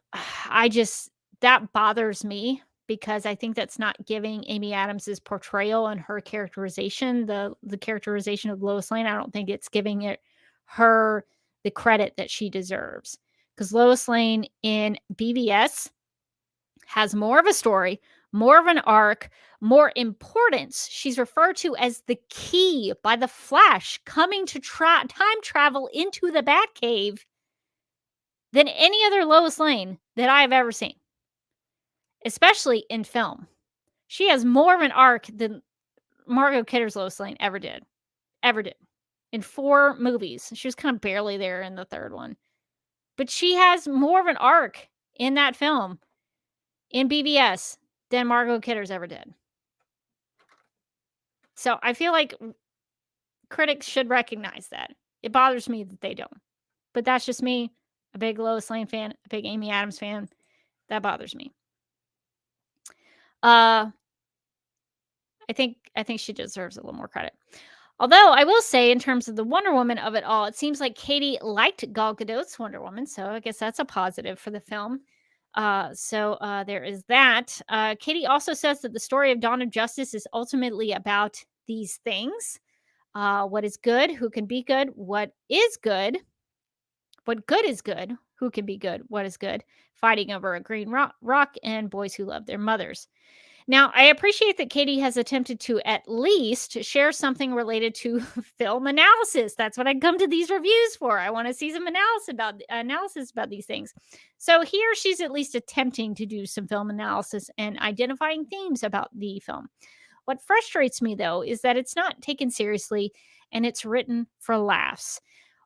that bothers me because I think that's not giving Amy Adams's portrayal and her characterization, the characterization of Lois Lane. I don't think it's giving her the credit that she deserves, because Lois Lane in BVS has more of a story, more of an arc, more importance. She's referred to as the key by the Flash coming to time travel into the Batcave than any other Lois Lane that I've ever seen, especially in film. She has more of an arc than Margot Kidder's Lois Lane ever did. In 4 movies. She was kind of barely there in the 3rd one. But she has more of an arc in that film, in BVS, than Margot Kidder's ever did. So I feel like critics should recognize that. It bothers me that they don't. But that's just me, a big Lois Lane fan, a big Amy Adams fan. That bothers me. I think she deserves a little more credit. Although I will say, in terms of the Wonder Woman of it all, it seems like Katie liked Gal Gadot's Wonder Woman, so I guess that's a positive for the film. So there is that. Katie also says that the story of Dawn of Justice is ultimately about these things. What is good? Who can be good? What is good? What good is good? Who can be good? What is good? Fighting over a green rock and boys who love their mothers. Now, I appreciate that Katie has attempted to at least share something related to film analysis. That's what I come to these reviews for. I want to see some analysis about these things. So here she's at least attempting to do some film analysis and identifying themes about the film. What frustrates me, though, is that it's not taken seriously and it's written for laughs.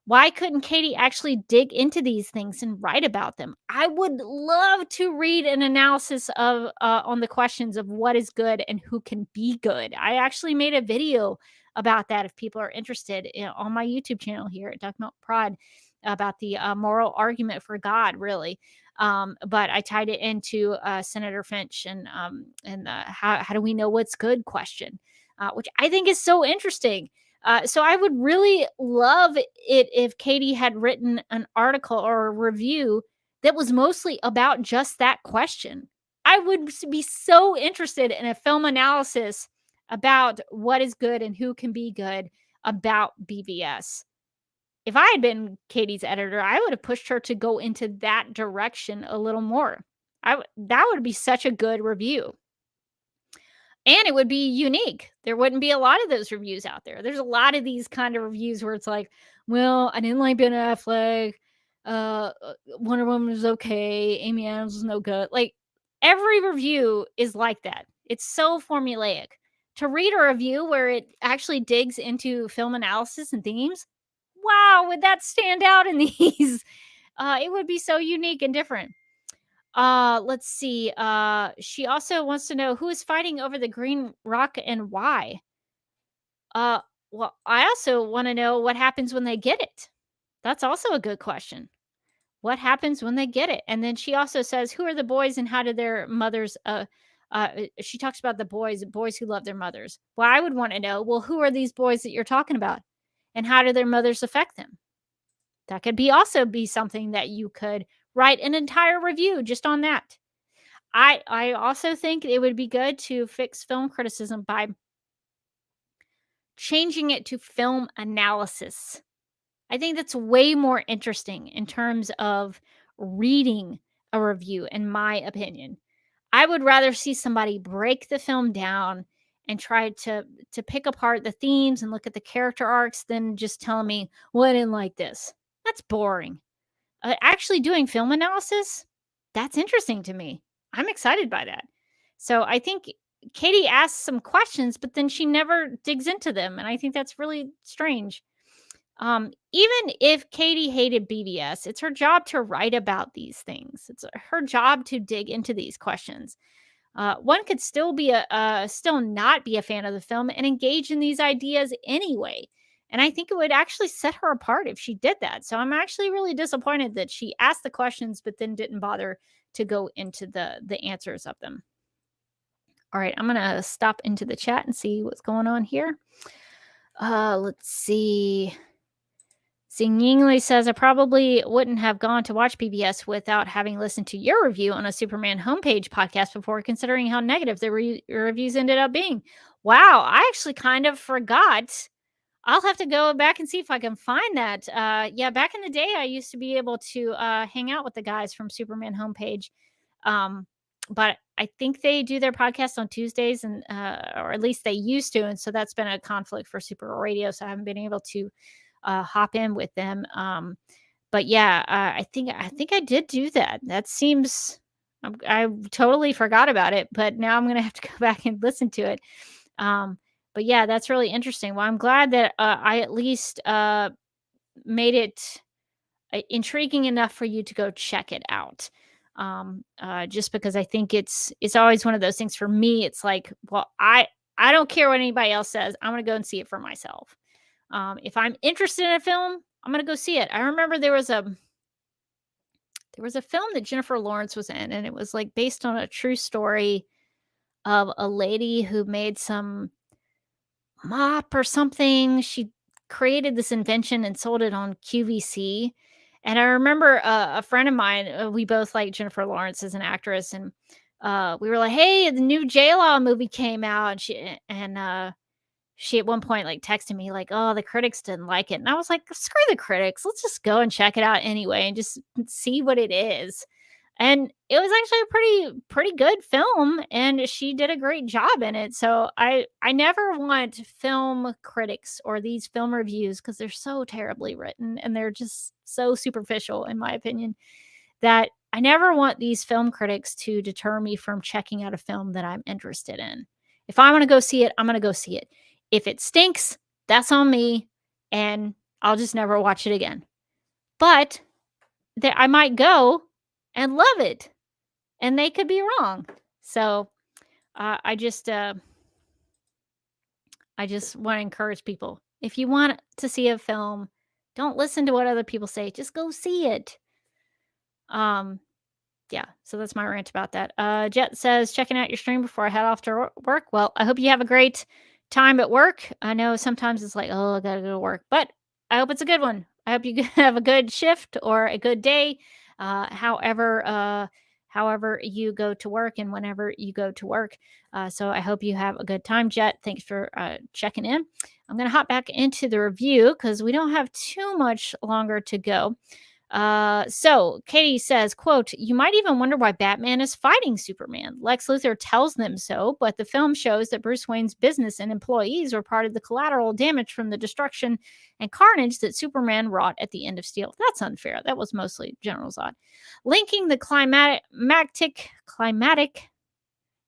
Why couldn't Katie actually dig into these things and write about them? I would love to read an analysis of on the questions of what is good and who can be good. I actually made a video about that if people are interested on my YouTube channel here at Duck Milk Prod about the moral argument for God, really. But I tied it into Senator Finch and how do we know what's good question, which I think is so interesting. So I would really love it if Katie had written an article or a review that was mostly about just that question. I would be so interested in a film analysis about what is good and who can be good about BVS. If I had been Katie's editor, I would have pushed her to go into that direction a little more. That would be such a good review. And it would be unique. There wouldn't be a lot of those reviews out there. There's a lot of these kind of reviews where it's like, well, I didn't like Ben Affleck. Wonder Woman was okay. Amy Adams was no good. Like, every review is like that. It's so formulaic. To read a review where it actually digs into film analysis and themes, wow, would that stand out in these? It would be so unique and different. Let's see. She also wants to know who is fighting over the green rock and why. Well, I also want to know what happens when they get it. That's also a good question. What happens when they get it? And then she also says, who are the boys and how did their mothers she talks about the boys who love their mothers. Well, I would want to know, well, who are these boys that you're talking about? And how do their mothers affect them? That could also be something that you could write an entire review just on that. I also think it would be good to fix film criticism by changing it to film analysis. I think that's way more interesting in terms of reading a review, in my opinion. I would rather see somebody break the film down and try to pick apart the themes and look at the character arcs than just telling me, well, I didn't like this. That's boring. Actually doing film analysis, that's interesting to me. I'm excited by that. So I think Katie asks some questions, but then she never digs into them. And I think that's really strange. Even if Katie hated BBS, it's her job to write about these things. It's her job to dig into these questions. One could still not be a fan of the film and engage in these ideas anyway. And I think it would actually set her apart if she did that. So I'm actually really disappointed that she asked the questions, but then didn't bother to go into the answers of them. All right, I'm gonna stop into the chat and see what's going on here. Let's see. Sing Yingli says, I probably wouldn't have gone to watch PBS without having listened to your review on a Superman homepage podcast before, considering how negative the reviews ended up being. Wow, I actually kind of forgot. I'll have to go back and see if I can find that. Yeah, back in the day, I used to be able to hang out with the guys from Superman homepage. But I think they do their podcast on Tuesdays, and or at least they used to. And so that's been a conflict for Supergirl Radio. So I haven't been able to hop in with them. But yeah, I think I did do that. That seems I totally forgot about it, but now I'm gonna have to go back and listen to it. But yeah, that's really interesting. Well, I'm glad that I at least made it intriguing enough for you to go check it out. Just because I think it's always one of those things for me. It's like, well, I don't care what anybody else says. I'm gonna go and see it for myself. If I'm interested in a film, I'm gonna go see it. I remember there was a film that Jennifer Lawrence was in, and it was like based on a true story of a lady who made some mop or something. She created this invention and sold it on QVC. And I remember a friend of mine, we both like Jennifer Lawrence as an actress, and we were like, "Hey, the new J Law movie came out," and she at one point like texted me like, "Oh, the critics didn't like it." And I was like, "Screw the critics. Let's just go and check it out anyway and just see what it is." And it was actually a pretty good film, and she did a great job in it. So I never want film critics or these film reviews, because they're so terribly written and they're just so superficial in my opinion, that I never want these film critics to deter me from checking out a film that I'm interested in. If I want to go see it, I'm going to go see it. If it stinks, that's on me, and I'll just never watch it again. But I might go and love it, and they could be wrong. So I just want to encourage people. If you want to see a film, don't listen to what other people say. Just go see it. Yeah, so that's my rant about that. Jet says, checking out your stream before I head off to work. Well, I hope you have a great time at work. I know sometimes it's like, oh, I gotta go to work, but I hope it's a good one. I hope you have a good shift or a good day, however you go to work and whenever you go to work. So I hope you have a good time, Jet. Thanks for checking in. I'm gonna hop back into the review because we don't have too much longer to go. So Katie says, quote, you might even wonder why Batman is fighting Superman. Lex Luthor tells them so, but the film shows that Bruce Wayne's business and employees were part of the collateral damage from the destruction and carnage that Superman wrought at the end of Steel. That's unfair. That was mostly General Zod. Linking the climatic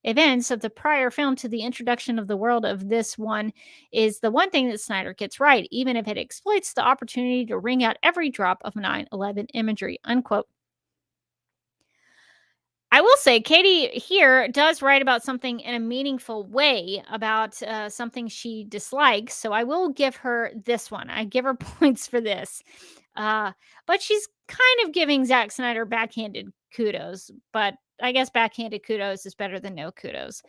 events of the prior film to the introduction of the world of this one is the one thing that Snyder gets right, even if it exploits the opportunity to wring out every drop of 9/11 imagery, unquote. I will say Katie here does write about something in a meaningful way about something she dislikes. So I will give her this one. I give her points for this. Uh, but she's kind of giving Zack Snyder backhanded kudos. But I guess backhanded kudos is better than no kudos.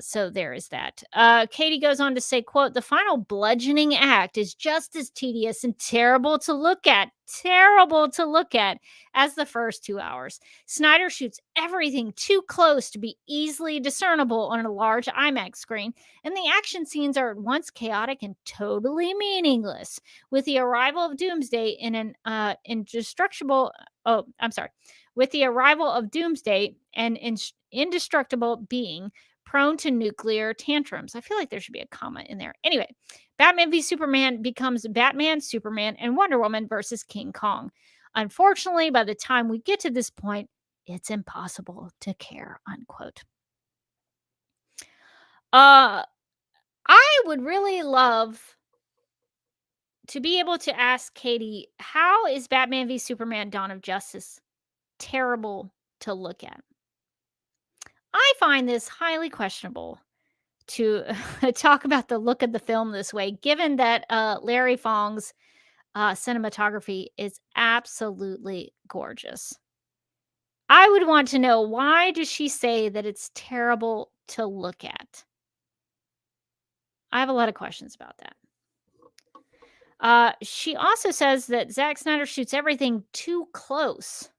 So there is that. Katie goes on to say, quote, the final bludgeoning act is just as tedious and terrible to look at. Terrible to look at as the first 2 hours. Snyder shoots everything too close to be easily discernible on a large IMAX screen, and the action scenes are at once chaotic and totally meaningless. With the arrival of Doomsday in an indestructible, with the arrival of Doomsday, an indestructible being prone to nuclear tantrums. I feel like there should be a comma in there. Anyway, Batman v Superman becomes Batman, Superman, and Wonder Woman versus King Kong. Unfortunately, by the time we get to this point, it's impossible to care, unquote. I would really love to be able to ask Katie, how is Batman v Superman Dawn of Justice terrible to look at? I find this highly questionable to talk about the look of the film this way, given that Larry Fong's cinematography is absolutely gorgeous. I would want to know, why does she say that it's terrible to look at? I have a lot of questions about that. She also says that Zack Snyder shoots everything too close.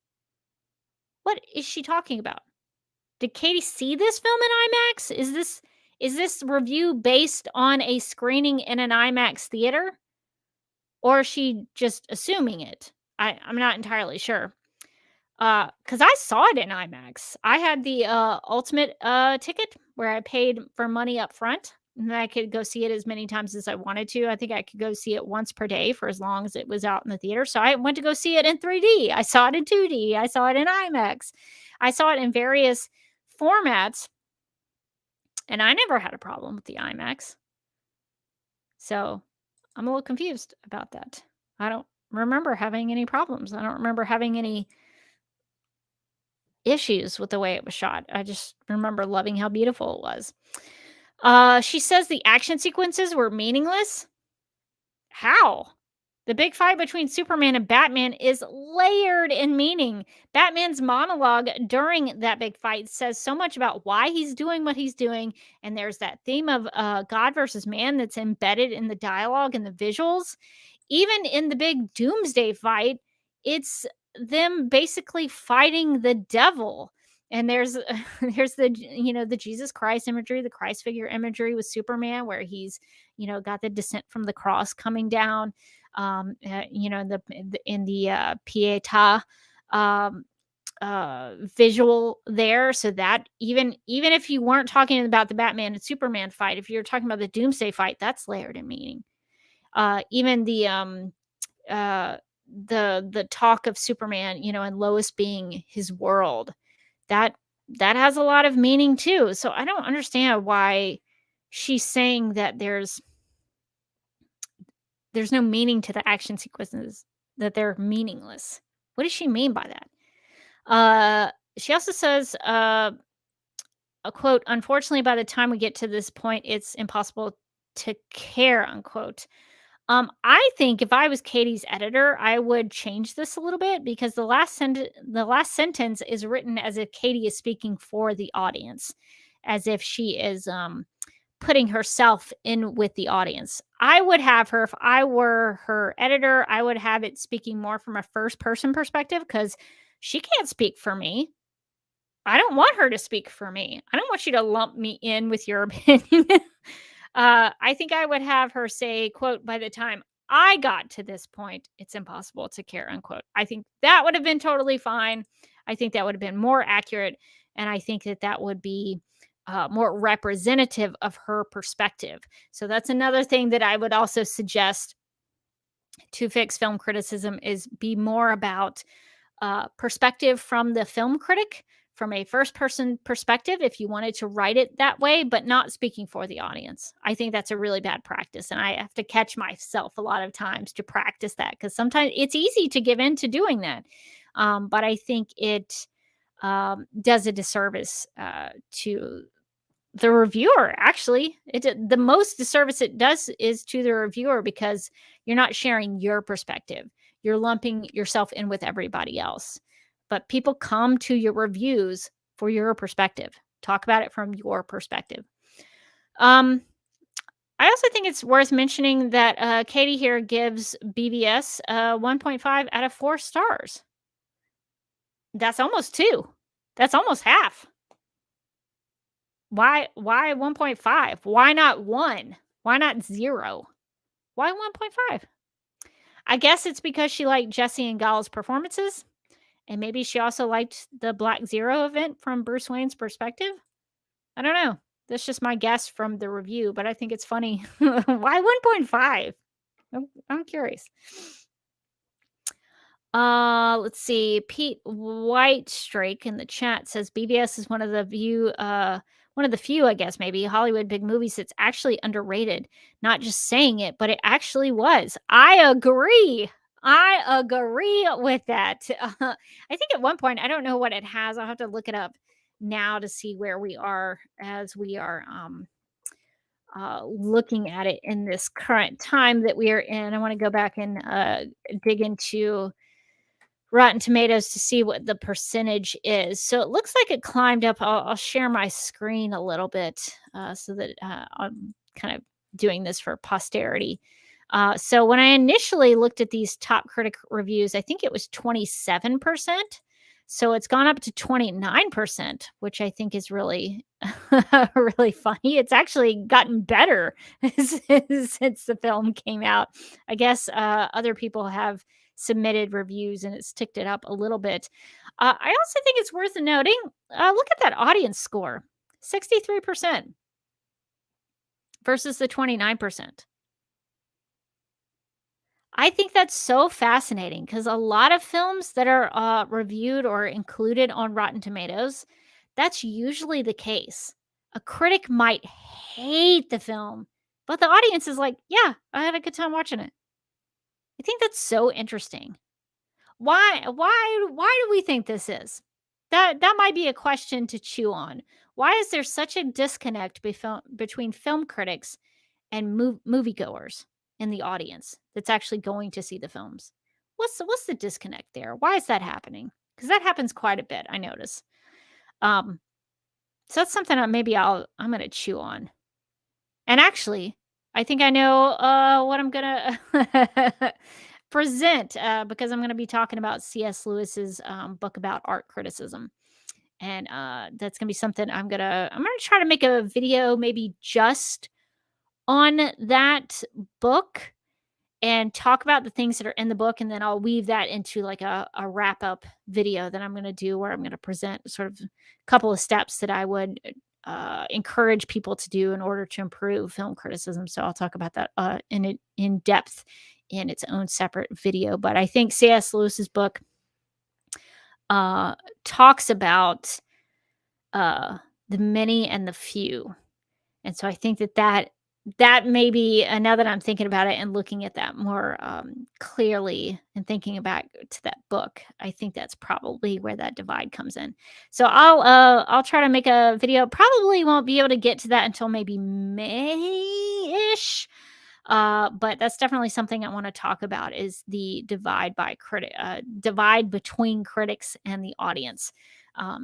What is she talking about? Did Katie see this film in IMAX? Is this review based on a screening in an IMAX theater? Or is she just assuming it? I'm not entirely sure. Because I saw it in IMAX. I had the ultimate ticket where I paid for money up front, and then I could go see it as many times as I wanted to. I think I could go see it once per day for as long as it was out in the theater. So I went to go see it in 3D. I saw it in 2D. I saw it in IMAX. I saw it in various formats, and I never had a problem with the IMAX. So I'm a little confused about that. I don't remember having any problems. I don't remember having any issues with the way it was shot. I just remember loving how beautiful it was. She says the action sequences were meaningless. How? The big fight between Superman and Batman is layered in meaning. Batman's monologue during that big fight says so much about why he's doing what he's doing. And there's that theme of God versus man that's embedded in the dialogue and the visuals. Even in the big Doomsday fight, it's them basically fighting the devil. And there's there's the Jesus Christ imagery, the Christ figure imagery with Superman, where he's got the descent from the cross coming down. In the Pietà visual there, so that even if you weren't talking about the Batman and Superman fight, if you're talking about the Doomsday fight, that's layered in meaning. Even the talk of Superman, and Lois being his world, that has a lot of meaning too. So I don't understand why she's saying that there's no meaning to the action sequences, that they're meaningless. What does she mean by that? She also says, a quote, unfortunately, by the time we get to this point, it's impossible to care, unquote. I think if I was Katie's editor, I would change this a little bit, because the last sentence is written as if Katie is speaking for the audience, as if she is putting herself in with the audience. I would have her, if I were her editor, I would have it speaking more from a first person perspective, because she can't speak for me. I don't want her to speak for me. I don't want you to lump me in with your opinion. I think I would have her say, quote, by the time I got to this point, it's impossible to care, unquote. I think that would have been totally fine. I think that would have been more accurate. And I think that would be more representative of her perspective. So that's another thing that I would also suggest to fix film criticism, is be more about perspective from the film critic, from a first person perspective, if you wanted to write it that way, but not speaking for the audience. I think that's a really bad practice. And I have to catch myself a lot of times to practice that, because sometimes it's easy to give in to doing that. But I think it does a disservice to the reviewer. Actually, the most disservice it does is to the reviewer, because you're not sharing your perspective. You're lumping yourself in with everybody else. But people come to your reviews for your perspective. Talk about it from your perspective. Um, I also think it's worth mentioning that Katie here gives BBS 1.5 out of 4 stars. That's almost 2. That's almost half. Why 1.5? Why not 1? Why not 0? Why 1.5? I guess it's because she liked Jesse and Gal's performances, and maybe she also liked the Black Zero event from Bruce Wayne's perspective. I don't know. That's just my guess from the review, but I think it's funny. Why 1.5? I'm curious. Let's see. Pete Whitestrake in the chat says BBS is one of the few, I guess, maybe Hollywood big movies that's actually underrated. Not just saying it, but it actually was. I agree. I agree with that. I think at one point, I don't know what it has. I'll have to look it up now to see where we are as we are looking at it in this current time that we are in. I want to go back and dig into Rotten Tomatoes to see what the percentage is. So it looks like it climbed up. I'll share my screen a little bit so that I'm kind of doing this for posterity. So when I initially looked at these top critic reviews, I think it was 27%. So it's gone up to 29%, which I think is really, really funny. It's actually gotten better since the film came out. I guess other people have submitted reviews and it's ticked it up a little bit. I also think it's worth noting, look at that audience score, 63% versus the 29%. I think that's so fascinating because a lot of films that are reviewed or included on Rotten Tomatoes, that's usually the case. A critic might hate the film, but the audience is like, yeah, I had a good time watching it. I think that's so interesting. Why do we think this is? That might be a question to chew on. Why is there such a disconnect between film critics and moviegoers in the audience that's actually going to see the films? What's the disconnect there? Why is that happening? Because that happens quite a bit, I notice. So that's something I'm going to chew on. And actually, I think I know what I'm gonna present because I'm going to be talking about C.S. Lewis's book about art criticism, and that's going to be something I'm gonna try to make a video maybe just on that book and talk about the things that are in the book, and then I'll weave that into like a wrap up video that I'm going to do where I'm going to present sort of a couple of steps that I would encourage people to do in order to improve film criticism. So I'll talk about that in depth in its own separate video. But I think C.S. Lewis's book talks about the many and the few, and so I think that may be, now that I'm thinking about it and looking at that more clearly and thinking back to that book, I think that's probably where that divide comes in. So I'll try to make a video. Probably won't be able to get to that until maybe May-ish. But that's definitely something I want to talk about, is the divide between critics and the audience.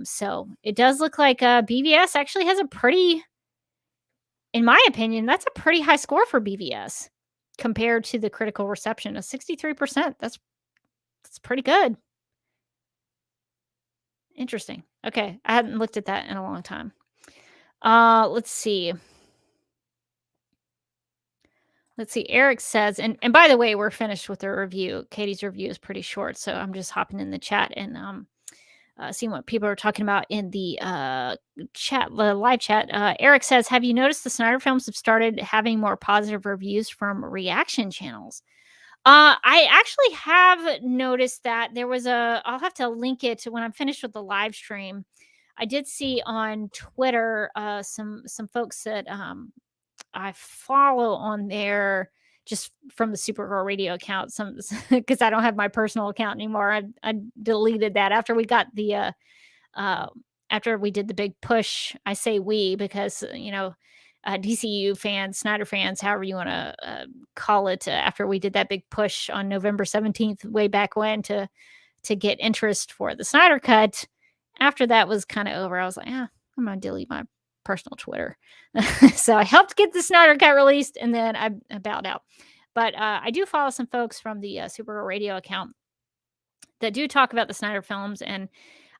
So it does look like BVS actually has in my opinion, that's a pretty high score for BVS compared to the critical reception of 63%. That's pretty good. Interesting. Okay, I hadn't looked at that in a long time. Let's see. Eric says, and by the way, we're finished with the review. Katie's review is pretty short, so I'm just hopping in the chat and seeing what people are talking about in the live chat. Eric says, have you noticed the Snyder films have started having more positive reviews from reaction channels? I actually have noticed that. I'll have to link it when I'm finished with the live stream. I did see on Twitter some folks that I follow on there just from the Supergirl Radio account, because I don't have my personal account anymore. I deleted that after we got the uh, after we did the big push. I say we because, DCU fans, Snyder fans, however you want to call it, after we did that big push on November 17th, way back when, to get interest for the Snyder cut. After that was kind of over, I was like, I'm gonna delete my personal Twitter. So I helped get the Snyder cut released, and then I bowed out. But I do follow some folks from the Supergirl Radio account that do talk about the Snyder films, and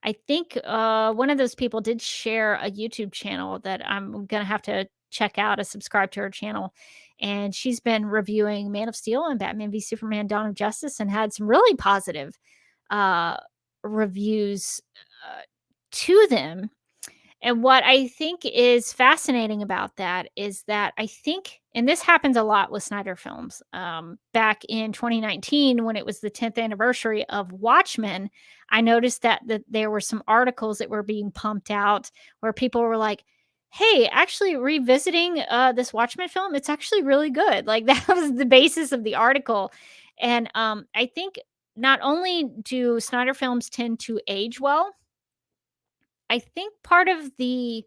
I think one of those people did share a YouTube channel that I'm gonna have to check out. I subscribe to her channel, and she's been reviewing Man of Steel and Batman v Superman: Dawn of Justice, and had some really positive uh, reviews to them. And what I think is fascinating about that is that I think, and this happens a lot with Snyder films, back in 2019, when it was the 10th anniversary of Watchmen, I noticed that there were some articles that were being pumped out where people were like, hey, actually revisiting this Watchmen film, it's actually really good. Like that was the basis of the article. And I think not only do Snyder films tend to age well, I think part of the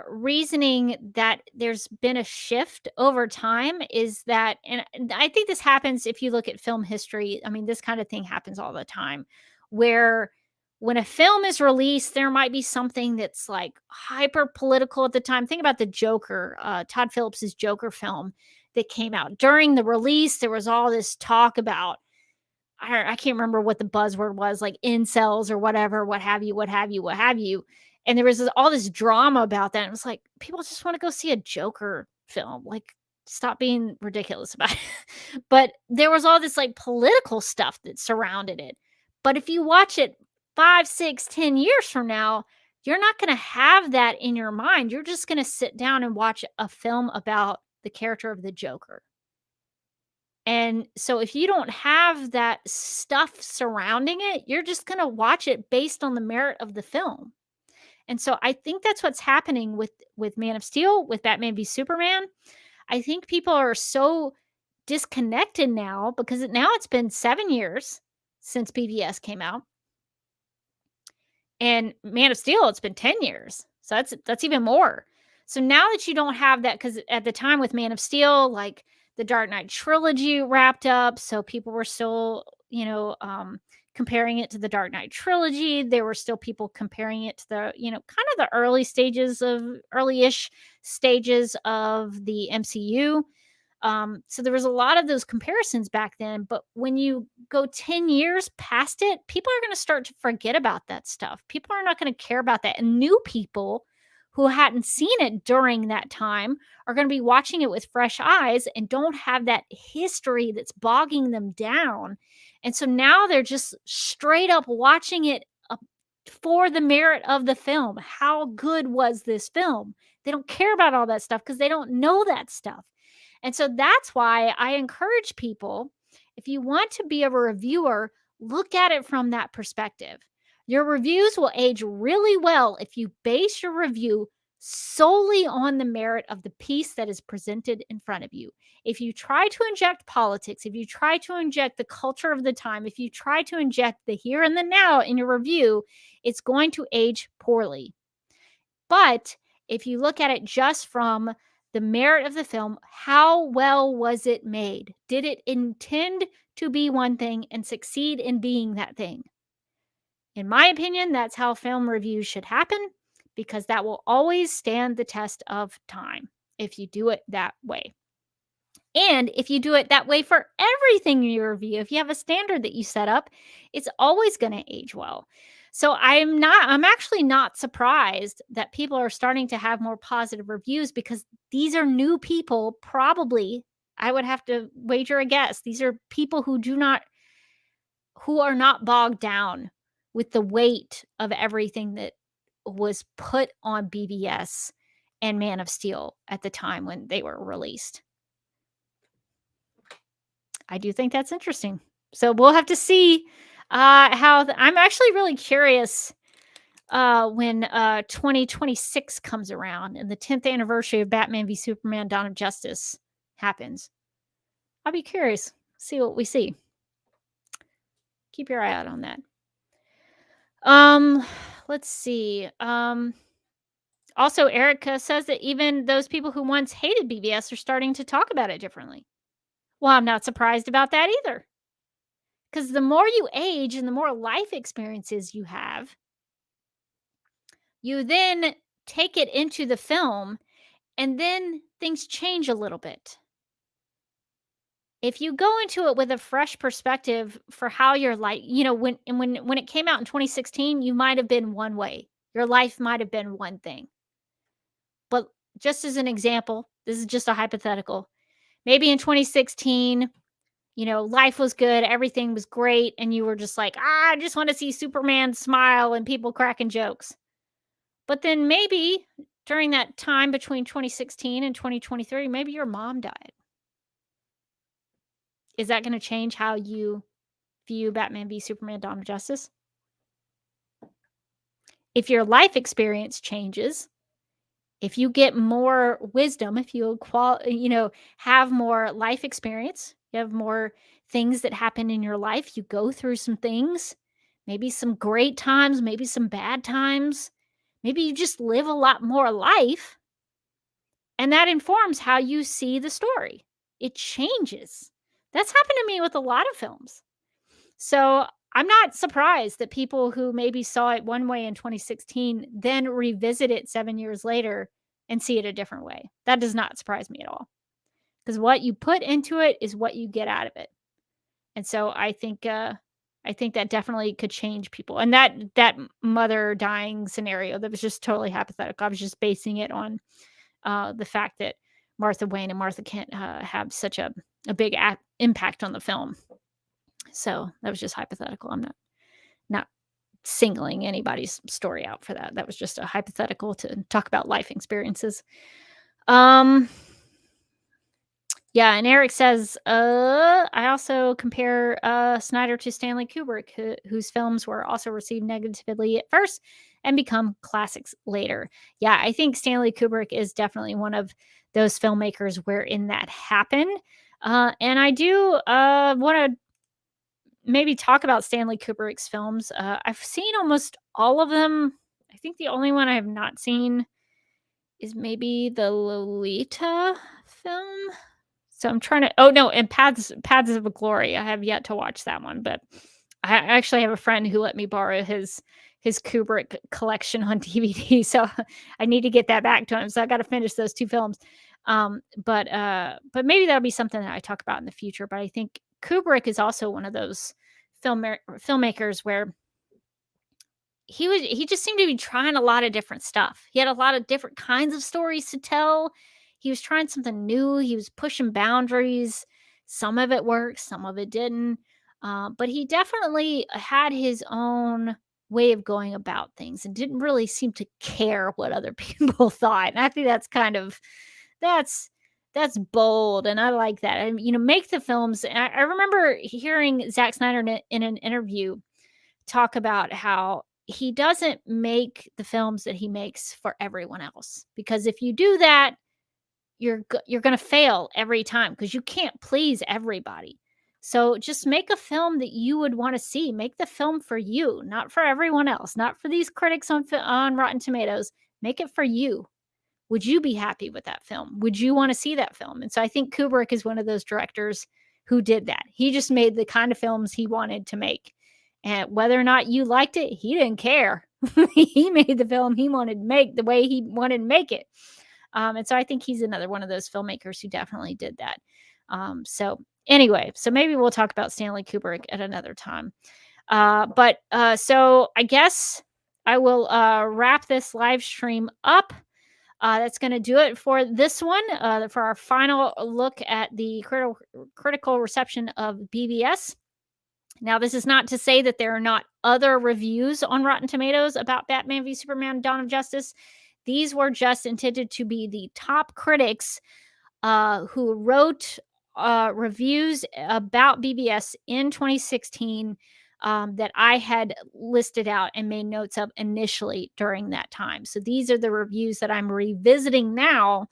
reasoning that there's been a shift over time is that, and I think this happens if you look at film history. I mean, this kind of thing happens all the time, where when a film is released, there might be something that's like hyper political at the time. Think about the Joker, Todd Phillips's Joker film that came out. During the release, there was all this talk about, I can't remember what the buzzword was, like incels or whatever, what have you, what have you, what have you. And there was all this drama about that. It was like, people just want to go see a Joker film. Like, stop being ridiculous about it. But there was all this like political stuff that surrounded it. But if you watch it 5, 6, 10 years from now, you're not going to have that in your mind. You're just going to sit down and watch a film about the character of the Joker. And so if you don't have that stuff surrounding it, you're just going to watch it based on the merit of the film. And so I think that's what's happening with Man of Steel, with Batman v Superman. I think people are so disconnected now because now it's been 7 years since BVS came out. And Man of Steel, it's been 10 years. So that's even more. So now that you don't have that, because at the time with Man of Steel, like the Dark Knight trilogy wrapped up, so people were still, comparing it to the Dark Knight trilogy. There were still people comparing it to the, kind of the early-ish stages of the MCU. So there was a lot of those comparisons back then, but when you go 10 years past it, people are going to start to forget about that stuff. People are not going to care about that. And new people who hadn't seen it during that time are going to be watching it with fresh eyes and don't have that history that's bogging them down. And so now they're just straight up watching it for the merit of the film. How good was this film? They don't care about all that stuff because they don't know that stuff. And so that's why I encourage people, if you want to be a reviewer, look at it from that perspective. Your reviews will age really well if you base your review solely on the merit of the piece that is presented in front of you. If you try to inject politics, if you try to inject the culture of the time, if you try to inject the here and the now in your review, it's going to age poorly. But if you look at it just from the merit of the film, how well was it made? Did it intend to be one thing and succeed in being that thing? In my opinion, that's how film reviews should happen, because that will always stand the test of time if you do it that way. And if you do it that way for everything you review, if you have a standard that you set up, it's always going to age well. So I'm actually not surprised that people are starting to have more positive reviews, because these are new people. Probably, I would have to wager a guess, these are people who are not bogged down with the weight of everything that was put on BVS and Man of Steel at the time when they were released. I do think that's interesting. So we'll have to see how I'm actually really curious when 2026 comes around and the 10th anniversary of Batman v Superman: Dawn of Justice happens. I'll be curious, see what we see. Keep your eye out on that. let's see. Also, Erica says that even those people who once hated BBS are starting to talk about it differently. Well, I'm not surprised about that either. Because the more you age and the more life experiences you have, you then take it into the film and then things change a little bit. If you go into it with a fresh perspective for how your life, when it came out in 2016, you might have been one way. Your life might have been one thing. But just as an example, this is just a hypothetical. Maybe in 2016, life was good, everything was great, and you were just like, I just want to see Superman smile and people cracking jokes. But then maybe during that time between 2016 and 2023, maybe your mom died. Is that going to change how you view Batman v Superman: Dawn of Justice? If your life experience changes, if you get more wisdom, if you have more life experience, you have more things that happen in your life, you go through some things, maybe some great times, maybe some bad times, maybe you just live a lot more life, and that informs how you see the story. It changes. That's happened to me with a lot of films. So I'm not surprised that people who maybe saw it one way in 2016 then revisit it 7 years later and see it a different way. That does not surprise me at all. Because what you put into it is what you get out of it. And so I think that definitely could change people. And that mother dying scenario, that was just totally hypothetical. I was just basing it on the fact that Martha Wayne and Martha Kent have such a big impact on the film. So that was just hypothetical. I'm not singling anybody's story out for that. That was just a hypothetical to talk about life experiences. Yeah, and Eric says, I also compare Snyder to Stanley Kubrick, whose films were also received negatively at first and become classics later. Yeah, I think Stanley Kubrick is definitely one of those filmmakers wherein that happened. And I do want to maybe talk about Stanley Kubrick's films. I've seen almost all of them. I think the only one I have not seen is maybe the Lolita film. So I'm trying to. Oh no, and Paths of Glory. I have yet to watch that one, but I actually have a friend who let me borrow his Kubrick collection on DVD. So I need to get that back to him. So I got to finish those two films. But maybe that'll be something that I talk about in the future. But I think Kubrick is also one of those filmmakers where he just seemed to be trying a lot of different stuff. He had a lot of different kinds of stories to tell. He was trying something new. He was pushing boundaries. Some of it worked, some of it didn't. But he definitely had his own way of going about things and didn't really seem to care what other people thought. And I think that's bold, and I like that. And make the films. And I remember hearing Zack Snyder in an interview talk about how he doesn't make the films that he makes for everyone else, because if you do that, you're going to fail every time because you can't please everybody. So just make a film that you would want to see. Make the film for you, not for everyone else, not for these critics on Rotten Tomatoes. Make it for you. Would you be happy with that film? Would you want to see that film? And so I think Kubrick is one of those directors who did that. He just made the kind of films he wanted to make. And whether or not you liked it, he didn't care. He made the film he wanted to make the way he wanted to make it. And so I think he's another one of those filmmakers who definitely did that. So anyway, so maybe we'll talk about Stanley Kubrick at another time. So I guess I will wrap this live stream up. That's going to do it for this one, for our final look at the critical reception of BVS. Now, this is not to say that there are not other reviews on Rotten Tomatoes about Batman v Superman: Dawn of Justice. These were just intended to be the top critics who wrote reviews about BBS in 2016 that I had listed out and made notes of initially during that time. So these are the reviews that I'm revisiting now.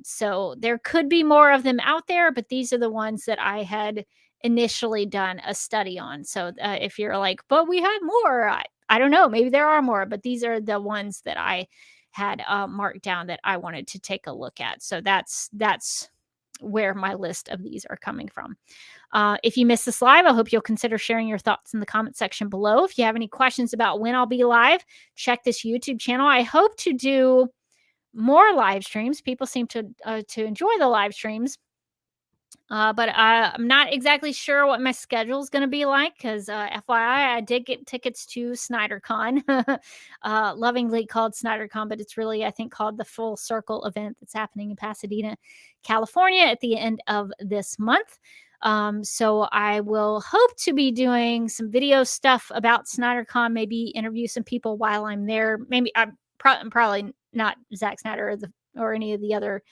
So there could be more of them out there, but these are the ones that I had initially done a study on. So if you're like, but we had more, I don't know, maybe there are more, but these are the ones that I had marked down that I wanted to take a look at. So that's where my list of these are coming from. If you missed this live, I hope you'll consider sharing your thoughts in the comment section below. If you have any questions about when I'll be live, check this YouTube channel. I hope to do more live streams. People seem to enjoy the live streams. But I'm not exactly sure what my schedule is going to be like because, FYI, I did get tickets to SnyderCon, lovingly called SnyderCon, but it's really, I think, called the Full Circle event that's happening in Pasadena, California at the end of this month. So I will hope to be doing some video stuff about SnyderCon, maybe interview some people while I'm there. Maybe I'm probably not Zack Snyder or any of the other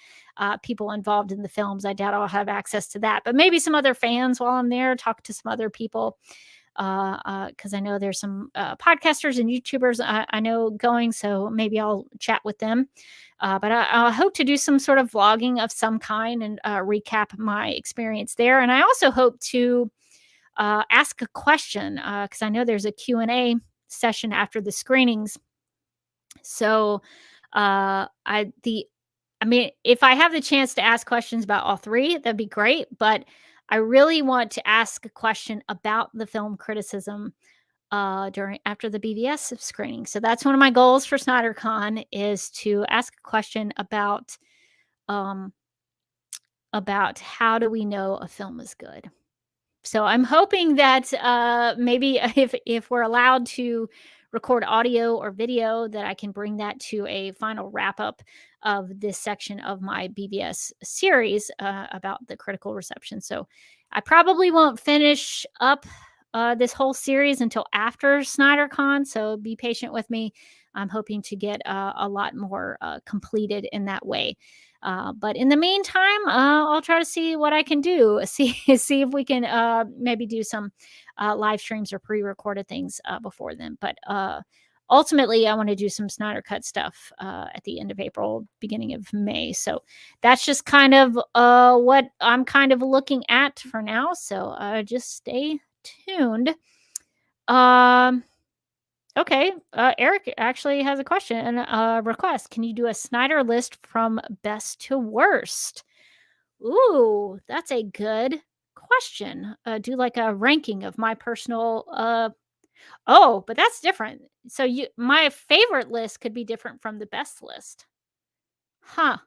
people involved in the films. I doubt I'll have access to that, but maybe some other fans while I'm there, talk to some other people. Because I know there's some podcasters and YouTubers I know going, so maybe I'll chat with them. But I hope to do some sort of vlogging of some kind and recap my experience there. And I also hope to ask a question because I know there's a Q&A session after the screenings. So I mean, if I have the chance to ask questions about all three, that'd be great. But I really want to ask a question about the film criticism after the BVS screening. So that's one of my goals for SnyderCon is to ask a question um, about how do we know a film is good. So I'm hoping that maybe if we're allowed to record audio or video, that I can bring that to a final wrap up of this section of my BVS series about the critical reception. So I probably won't finish up this whole series until after SnyderCon. So be patient with me. I'm hoping to get a lot more completed in that way. But in the meantime, I'll try to see what I can do. See if we can maybe do some live streams or pre-recorded things before then. But ultimately, I want to do some Snyder Cut stuff at the end of April, beginning of May. So that's just kind of what I'm kind of looking at for now. So just stay tuned. Okay, Eric actually has a question and a request. Can you do a Snyder list from best to worst? Ooh, that's a good question. Do like a ranking of my personal. Oh, but that's different. So my favorite list could be different from the best list. Huh.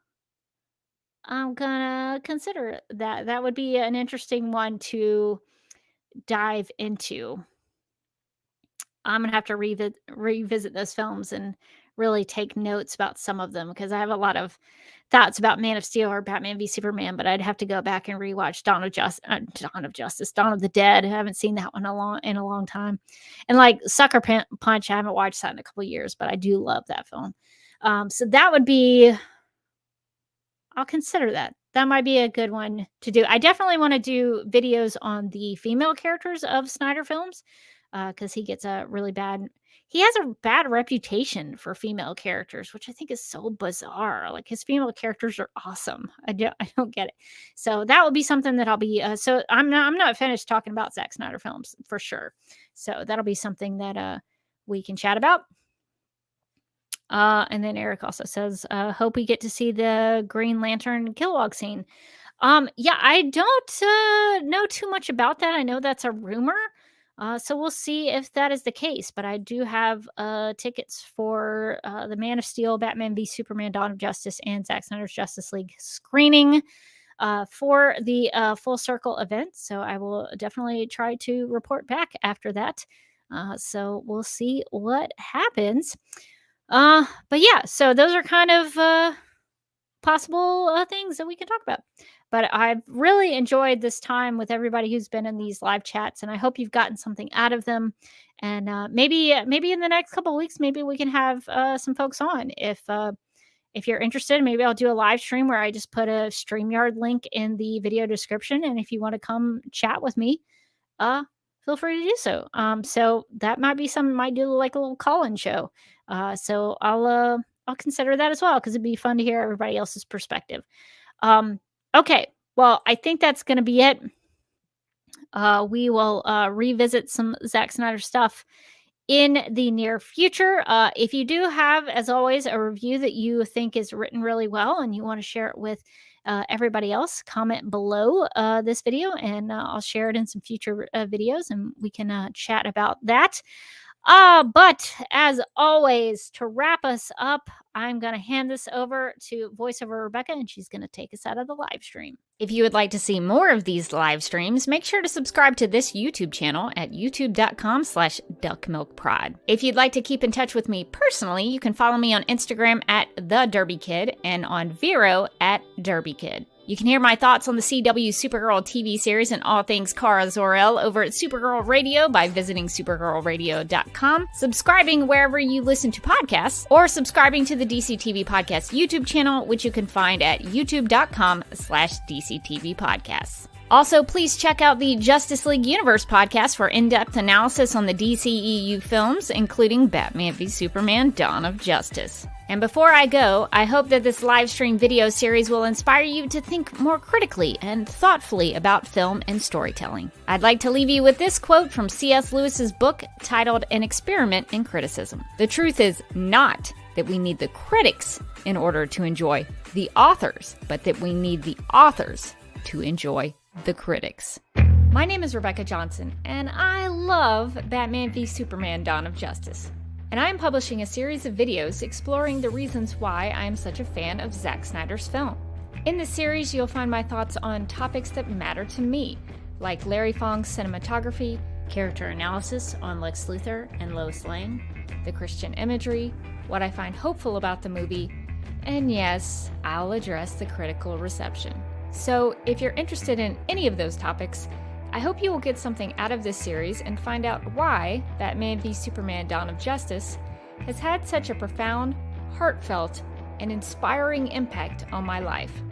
I'm gonna consider that. That would be an interesting one to dive into. I'm gonna have to revisit those films and really take notes about some of them because I have a lot of thoughts about Man of Steel or Batman v Superman, but I'd have to go back and rewatch Dawn of the Dead. I haven't seen that one in a long time, and like Punch, I haven't watched that in a couple of years, but I do love that film. So that would be. I'll consider that. That might be a good one to do. I definitely want to do videos on the female characters of Snyder films because he has a bad reputation for female characters, which I think is so bizarre. Like his female characters are awesome. I don't get it. So that will be something that I'll be. So I'm not finished talking about Zack Snyder films for sure. So that'll be something that we can chat about. And then Eric also says, hope we get to see the Green Lantern Kilowog scene. Yeah, I don't know too much about that. I know that's a rumor. So we'll see if that is the case. But I do have tickets for the Man of Steel, Batman v Superman, Dawn of Justice, and Zack Snyder's Justice League screening for the Full Circle event. So I will definitely try to report back after that. So we'll see what happens. But yeah, so those are kind of possible things that we can talk about. But I've really enjoyed this time with everybody who's been in these live chats, and I hope you've gotten something out of them. And maybe in the next couple of weeks, maybe we can have some folks on if you're interested. Maybe I'll do a live stream where I just put a StreamYard link in the video description, and if you want to come chat with me, feel free to do so. So that might be something I might do like a little call-in show. So I'll consider that as well because it'd be fun to hear everybody else's perspective. Okay, well, I think that's going to be it. We will revisit some Zack Snyder stuff in the near future. If you do have, as always, a review that you think is written really well and you want to share it with everybody else, comment below this video and I'll share it in some future videos and we can chat about that. But as always, to wrap us up, I'm going to hand this over to voiceover Rebecca, and she's going to take us out of the live stream. If you would like to see more of these live streams, make sure to subscribe to this YouTube channel at youtube.com/duckmilkprod. If you'd like to keep in touch with me personally, you can follow me on Instagram at TheDerbyKid and on Vero at DerbyKid. You can hear my thoughts on the CW Supergirl TV series and all things Kara Zor-El over at Supergirl Radio by visiting supergirlradio.com, subscribing wherever you listen to podcasts, or subscribing to the DC TV Podcast YouTube channel, which you can find at youtube.com/DCTV Podcasts. Also, please check out the Justice League Universe podcast for in-depth analysis on the DCEU films, including Batman v Superman: Dawn of Justice. And before I go, I hope that this live stream video series will inspire you to think more critically and thoughtfully about film and storytelling. I'd like to leave you with this quote from C.S. Lewis's book titled An Experiment in Criticism. The truth is not that we need the critics in order to enjoy the authors, but that we need the authors to enjoy the critics. My name is Rebecca Johnson, and I love Batman v Superman: Dawn of Justice. And I am publishing a series of videos exploring the reasons why I am such a fan of Zack Snyder's film. In this series, you'll find my thoughts on topics that matter to me, like Larry Fong's cinematography, character analysis on Lex Luthor and Lois Lane, the Christian imagery, what I find hopeful about the movie, and yes, I'll address the critical reception. So if you're interested in any of those topics, I hope you will get something out of this series and find out why Batman v Superman: Dawn of Justice has had such a profound, heartfelt, and inspiring impact on my life.